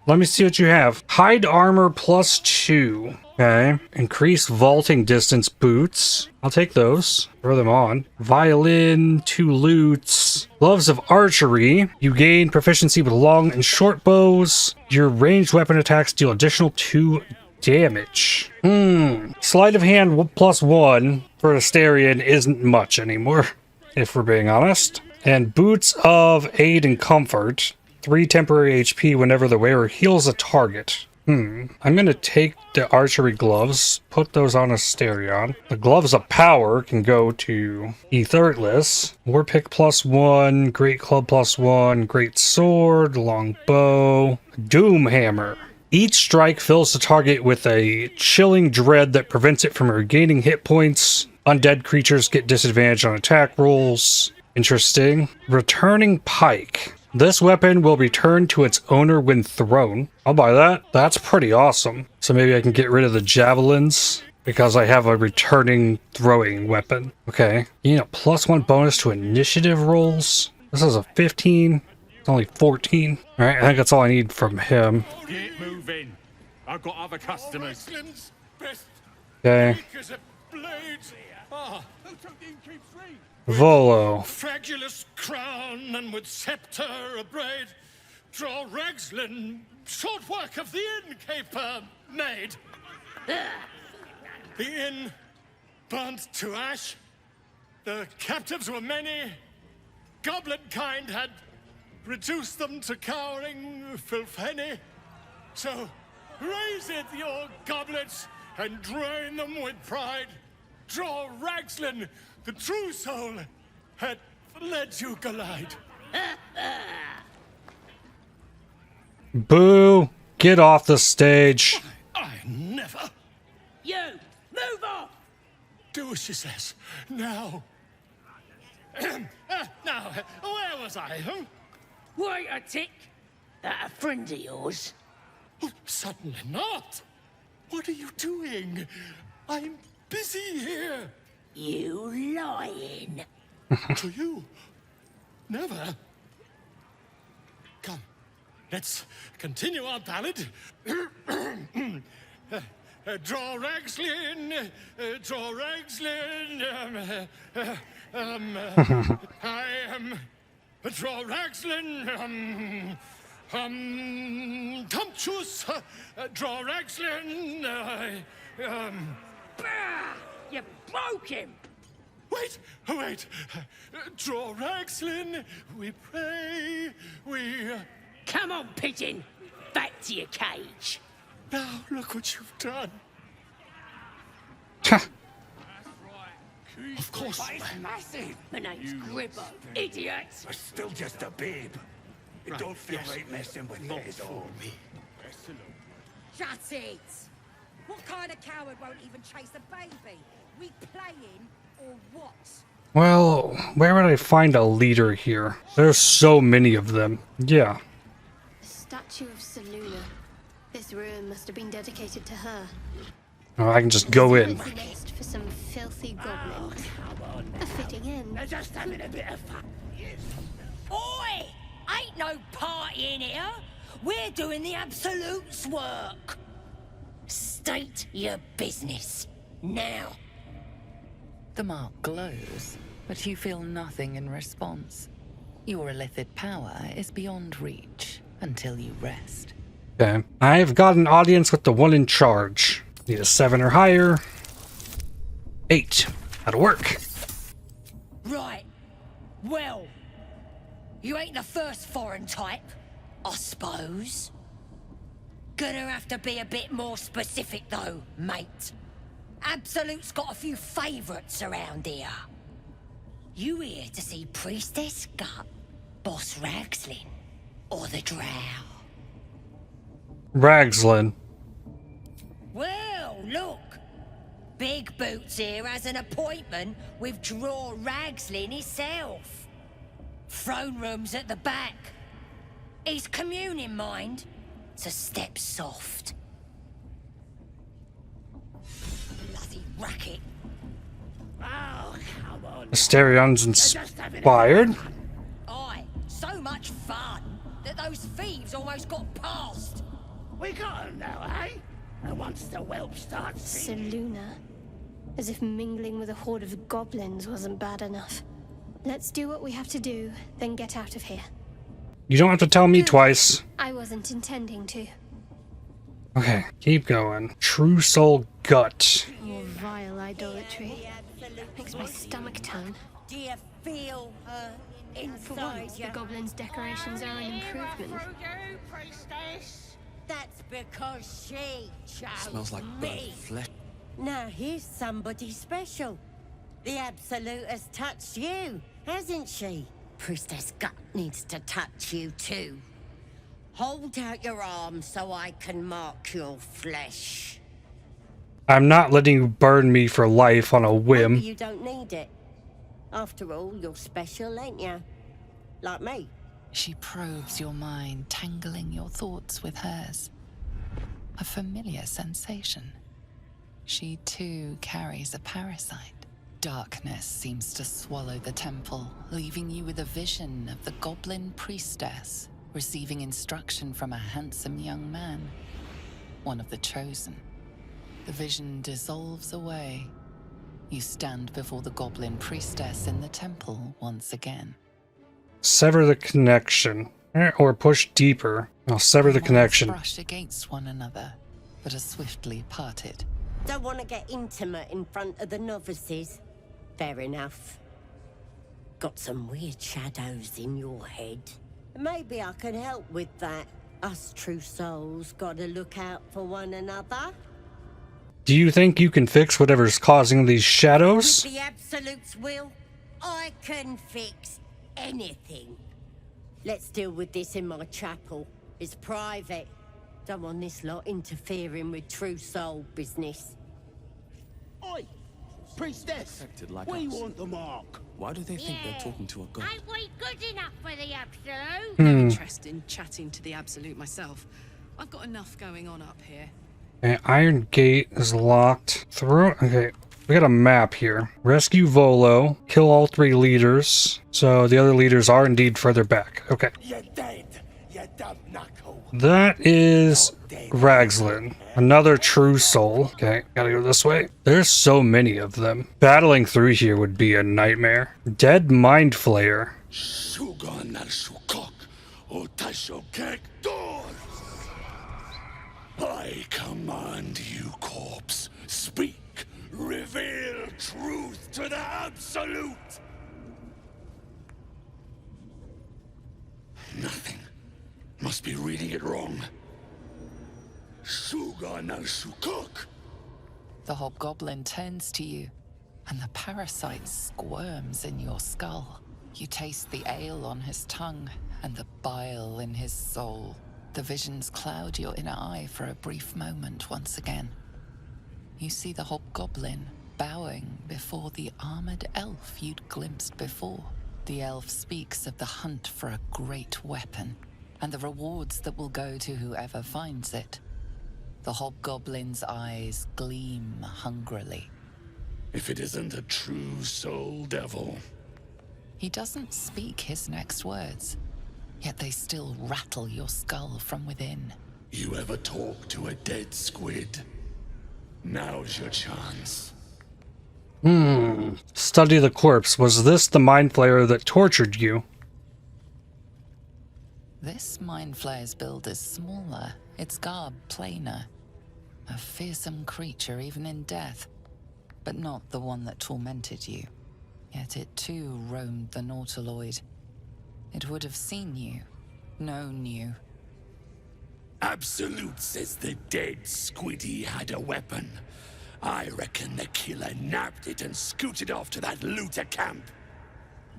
Let me see what you have. Hide armor +2. Okay. Increase vaulting distance boots. I'll take those. Throw them on. Violin, 2 lutes. Gloves of archery. You gain proficiency with long and short bows. Your ranged weapon attacks deal additional 2 damage. Sleight of hand +1 for Asterion isn't much anymore, if we're being honest. And boots of aid and comfort. 3 temporary HP whenever the wearer heals a target. I'm gonna take the archery gloves, put those on Asterion. The gloves of power can go to Ethertless. War pick +1, great club +1, great sword, long bow, doom hammer. Each strike fills the target with a chilling dread that prevents it from regaining hit points Undead creatures get disadvantage on attack rolls. Interesting. Returning pike. This weapon will return to its owner when thrown. I'll buy that. That's pretty awesome. So maybe I can get rid of the javelins because I have a returning throwing weapon. Okay. You need a +1 bonus to initiative rolls. This is a 15. It's only 14. All right, I think that's all I need from him. Get moving. I've got other customers. Okay. Volo. Fragulous crown and with scepter abraid, draw Ragslin, short work of the innkeeper made. The inn burnt to ash. The captives were many. Goblin kind had reduced them to cowering filthenny. So raise it, your goblets, and drain them with pride. Draw Ragslin, the true soul, had led you glide. Boo! Get off the stage. I never. You! Move off! Do as she says. Now. Now, where was I? Huh? Wait a tick. That a friend of yours? Oh, certainly not. What are you doing? I'm busy here. You lying. To you? Never. Come, let's continue our ballad. Draw Ragslin, draw Ragslin. I am draw Ragslin. Tumptuous, draw Ragslin. You broke him. Wait. Draw Ragslin. We pray. We. Come on, pigeon. Back to your cage. Now look what you've done. Of course. But it's massive. My name's Gribbo. Idiot. I'm still just a babe. It don't feel right messing with me at all. Shut it! What kind of coward won't even chase a baby? We playing or what? Well, where would I find a leader here? There's so many of them. Yeah. Statue of Seluna. This room must have been dedicated to her. Oh, I can just go in. Next for some filthy goblins. A fitting end. They're just having a bit of fun. Oi! Ain't no party in here. We're doing the Absolute's work. State your business. Now. The mark glows, but you feel nothing in response. Your illithid power is beyond reach until you rest. Okay. I've got an audience with the one in charge. Need a 7 or higher. 8. That'll work. Right. Well, you ain't the first foreign type, I suppose. Gonna have to be a bit more specific though, mate. Absolute's got a few favourites around here. You here to see Priestess Gut, Boss Ragslin, or the Drow? Ragslin. Well, look. Big Boots here has an appointment with Draw Ragslin himself. Throne room's at the back. He's communing, mind, so step soft. Bloody racket. Oh, come on. Asterion's inspired. Aye, so much fun that those thieves almost got past. We got him now, eh? And once the whelp starts singing... Seluna. As if mingling with a horde of goblins wasn't bad enough. Let's do what we have to do, then get out of here. You don't have to tell me twice. I wasn't intending to. Okay, keep going. True Soul Gut. More vile idolatry. Makes my stomach turn. Do you feel her For once, the goblins' decorations are an improvement. That's because she chose Smells like burnt me. flesh. Now here's somebody special. The Absolute has touched you, hasn't she? Priestess Gut needs to touch you too. Hold out your arm so I can mark your flesh. I'm not letting you burn me for life on a Maybe whim. you don't need it. After all, you're special, ain't you? Like me. She probes your mind, tangling your thoughts with hers. A familiar sensation. She too carries a parasite. Darkness seems to swallow the temple, leaving you with a vision of the goblin priestess receiving instruction from a handsome young man, one of the chosen. The vision dissolves away. You stand before the goblin priestess in the temple once again. Sever the connection. Or push deeper. I'll sever the connection. Brush against one another, but are swiftly parted. Don't want to get intimate in front of the novices. Fair enough. Got some weird shadows in your head. Maybe I can help with that. Us true souls gotta look out for one another. Do you think you can fix whatever's causing these shadows? With the Absolute's will, I can fix anything. Let's deal with this in my chapel. It's private. Don't want this lot interfering with true soul business. Oi! Priestess! Like we us. want the mark. Why do they think they're talking to a god? Ain't we good enough for the Absolute? No interest in chatting to the Absolute myself. I've got enough going on up here. Okay, Iron Gate is locked. Okay, we got a map here. Rescue Volo. Kill all 3 leaders. So the other leaders are indeed further back. Okay. You're dead, you dumb knuckle. That is Raxlin. Another true soul. Okay, gotta go this way. There's so many of them. Battling through here would be a nightmare. Dead Mind Flayer. I command you, corpse. Speak. Reveal truth to the Absolute. Nothing. Must be reading it wrong. The hobgoblin turns to you, and the parasite squirms in your skull. You taste the ale on his tongue and the bile in his soul. The visions cloud your inner eye for a brief moment once again. You see the hobgoblin bowing before the armored elf you'd glimpsed before. The elf speaks of the hunt for a great weapon, and the rewards that will go to whoever finds it. The hobgoblin's eyes gleam hungrily. If it isn't a true soul devil. He doesn't speak his next words, yet they still rattle your skull from within. You ever talk to a dead squid? Now's your chance. Study the corpse. Was this the Mind Flayer that tortured you? This Mind Flayer's build is smaller, its garb plainer. A fearsome creature even in death, but not the one that tormented you. Yet it too roamed the Nautiloid. It would have seen you, known you. Absolute says the dead squiddy had a weapon. I reckon the killer nabbed it and scooted off to that looter camp.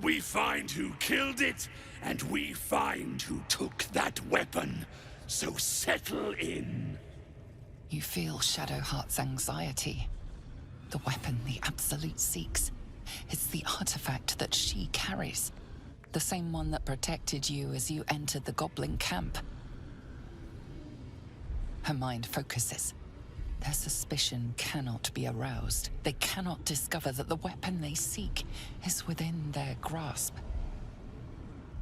We find who killed it, and we find who took that weapon. So settle in. You feel Shadowheart's anxiety. The weapon the Absolute seeks. It's the artifact that she carries. The same one that protected you as you entered the goblin camp. Her mind focuses. Their suspicion cannot be aroused. They cannot discover that the weapon they seek is within their grasp.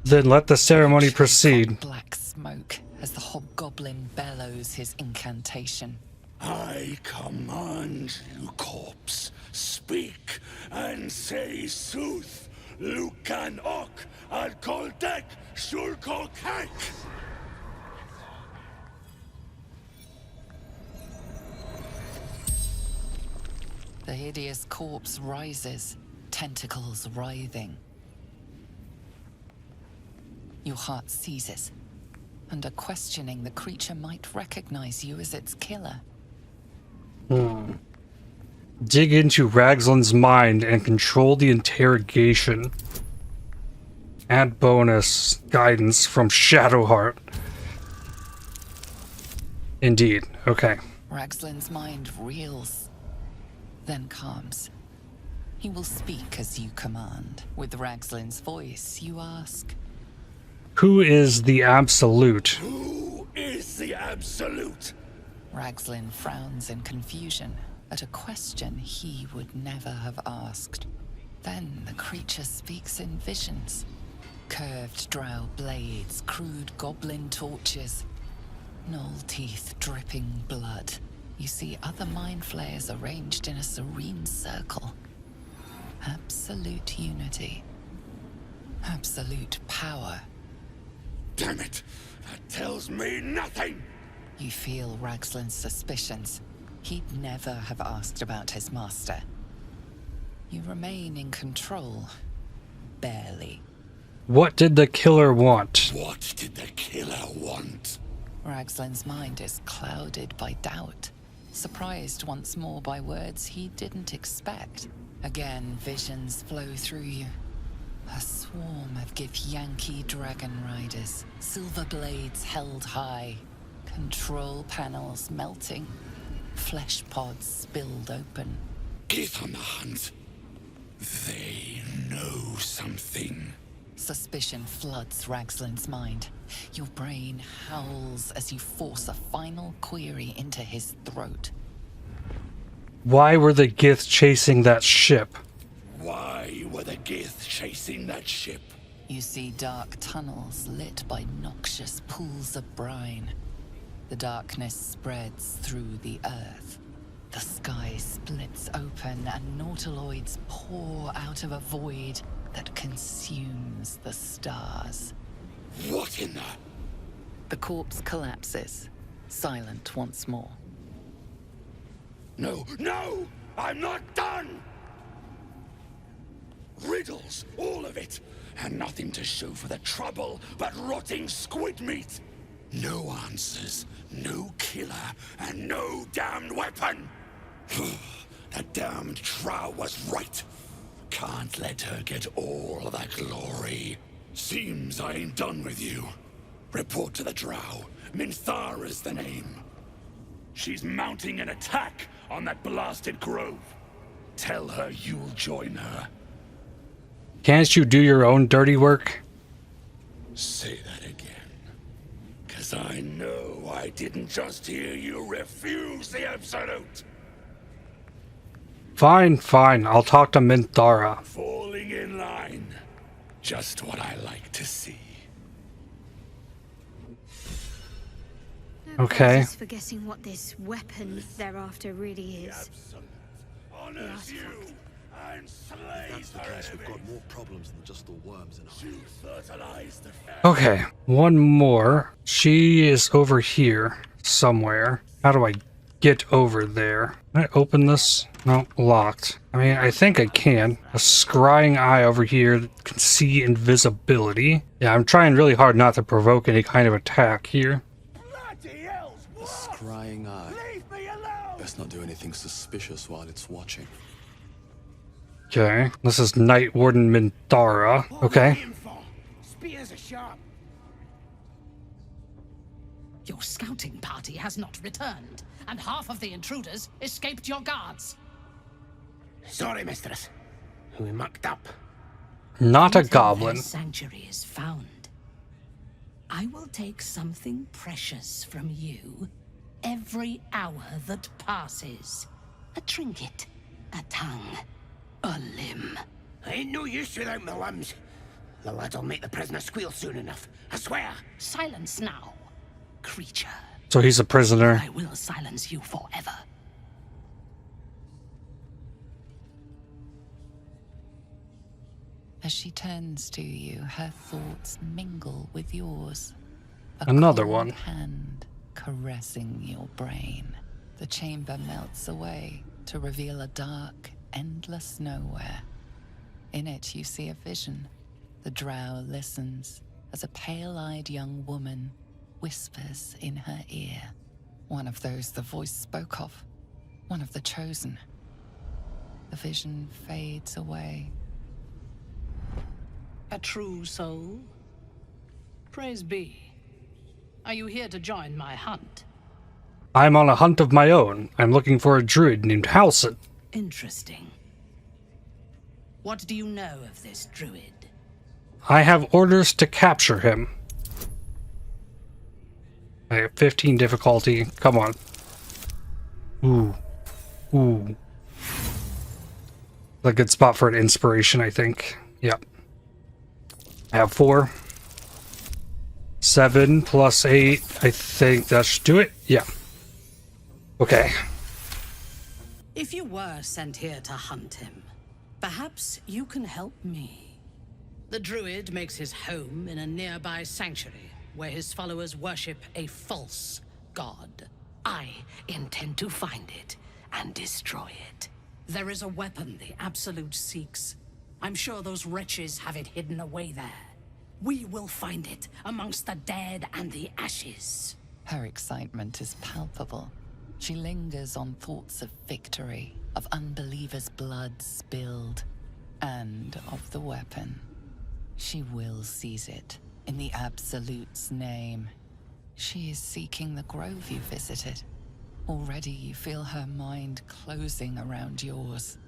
Then let the ceremony proceed. Black smoke as the hobgoblin bellows his incantation. I command you, corpse. Speak and say sooth. Lucan ok al koldek shulkokek. The hideous corpse rises, tentacles writhing. Your heart seizes. Under questioning, the creature might recognize you as its killer. Dig into Raxlin's mind and control the interrogation. Add bonus guidance from Shadowheart. Indeed. Okay. Raxlin's mind reels, then calms. He will speak as you command. With Ragslin's voice, you ask, Who is the Absolute? Who is the Absolute? Ragslin frowns in confusion at a question he would never have asked. Then the creature speaks in visions. Curved drow blades, crude goblin torches, gnoll teeth dripping blood. You see other mind flayers arranged in a serene circle. Absolute unity. Absolute power. Damn it! That tells me nothing! You feel Ragslin's suspicions. He'd never have asked about his master. You remain in control. Barely. What did the killer want? What did the killer want? Ragslin's mind is clouded by doubt. Surprised once more by words he didn't expect. Again, visions flow through you. A swarm of Githyanki dragon riders. Silver blades held high. Control panels melting. Flesh pods spilled open. Gith on the hunt. They know something. Suspicion floods Ragslin's mind. Your brain howls as you force a final query into his throat. Why were the Gith chasing that ship? Why were the Gith chasing that ship? You see dark tunnels lit by noxious pools of brine. The darkness spreads through the earth. The sky splits open and nautiloids pour out of a void that consumes the stars. What in the... The corpse collapses, silent once more. No, no! I'm not done! Riddles, all of it, and nothing to show for the trouble but rotting squid meat. No answers, no killer, and no damned weapon. That damned Drow was right. Can't let her get all of that glory. Seems I ain't done with you. Report to the Drow. Minthara's the name. She's mounting an attack on that blasted grove. Tell her you'll join her. Can't you do your own dirty work? Say that again. 'Cause I know I didn't just hear you refuse the Absolute. Fine, fine. I'll talk to Minthara. Falling in line. Just what I like to see. Okay. Just forgetting what this weapon thereafter really is. Honors you and slays That's the case. We've got more problems than just the worms in our Okay, one more. She is over here somewhere. How do I get over there? Can I open this? No, locked. I mean, I think I can. A scrying eye over here that can see invisibility. Yeah, I'm trying really hard not to provoke any kind of attack here. A scrying eye. Best not do anything suspicious while it's watching. Okay, this is Night Warden Minthara. Okay. Spears are sharp. Your scouting party has not returned, and half of the intruders escaped your guards. Sorry, mistress. We mucked up. Not a Until goblin. their sanctuary is found, I will take something precious from you every hour that passes. A trinket, a tongue, a limb. I ain't no use without my limbs. The lads'll make the prisoner squeal soon enough. I swear. Silence now, creature. So he's a prisoner. I will silence you forever. As she turns to you, her thoughts mingle with yours. Another cold one. hand caressing your brain. The chamber melts away to reveal a dark, endless nowhere. In it, you see a vision. The drow listens as a pale-eyed young woman whispers in her ear. One of those the voice spoke of. One of the chosen. The vision fades away. A true soul? Praise be. Are you here to join my hunt? I'm on a hunt of my own. I'm looking for a druid named Halson. Interesting. What do you know of this druid? I have orders to capture him. I have 15 difficulty. Come on. Ooh. Ooh. A good spot for an inspiration, I think. Yep. I have 4. 7 plus 8. I think that should do it. Yeah. Okay. If you were sent here to hunt him, perhaps you can help me. The druid makes his home in a nearby sanctuary where his followers worship a false god. I intend to find it and destroy it. There is a weapon the Absolute seeks. I'm sure those wretches have it hidden away there. We will find it amongst the dead and the ashes. Her excitement is palpable. She lingers on thoughts of victory, of unbelievers' blood spilled, and of the weapon. She will seize it, in the Absolute's name. She is seeking the grove you visited. Already you feel her mind closing around yours.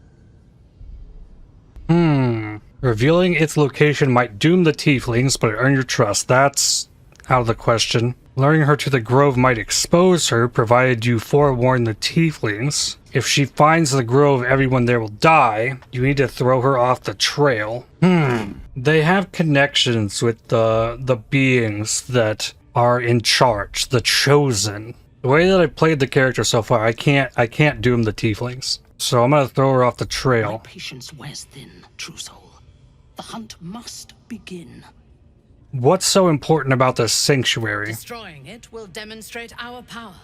Revealing its location might doom the tieflings, but earn your trust. That's out of the question. Luring her to the grove might expose her, provided you forewarn the tieflings. If she finds the grove, everyone there will die. You need to throw her off the trail. They have connections with the beings that are in charge, the chosen. The way that I played the character so far, I can't doom the tieflings. So I'm gonna throw her off the My trail. patience wears thin, true soul. The hunt must begin. What's so important about this sanctuary? Destroying it will demonstrate our power.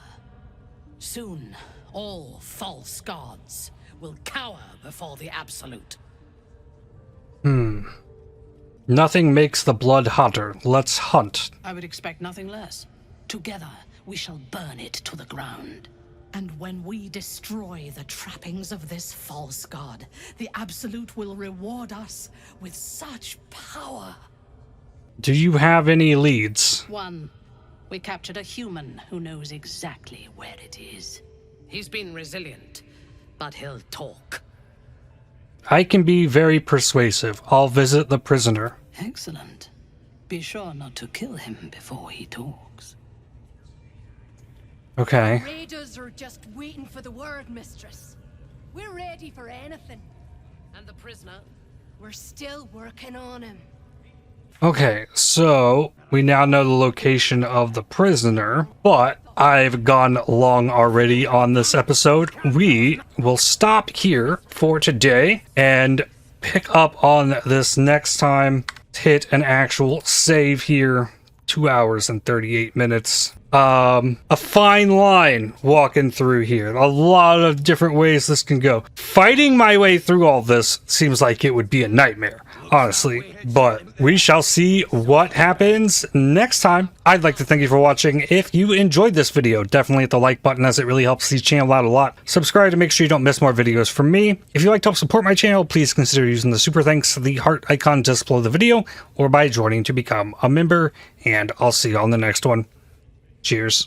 Soon, all false gods will cower before the Absolute. Nothing makes the blood hotter. Let's hunt. I would expect nothing less. Together, we shall burn it to the ground. And when we destroy the trappings of this false god, the Absolute will reward us with such power. Do you have any leads? One, we captured a human who knows exactly where it is. He's been resilient, but he'll talk. I can be very persuasive. I'll visit the prisoner. Excellent. Be sure not to kill him before he talks. Okay. Raiders are just waiting for the word, mistress. We're ready for anything. And the prisoner? We're still working on him. Okay, so we now know the location of the prisoner, but I've gone long already on this episode. We will stop here for today and pick up on this next time. Hit an actual save here. 2 hours and 38 minutes. A fine line walking through here. A lot of different ways this can go. Fighting my way through all this seems like it would be a nightmare, honestly. But we shall see what happens next time. I'd like to thank you for watching. If you enjoyed this video, definitely hit the like button as it really helps the channel out a lot. Subscribe to make sure you don't miss more videos from me. If you'd like to help support my channel, please consider using the super thanks, the heart icon just below the video, or by joining to become a member. And I'll see you on the next one. Cheers.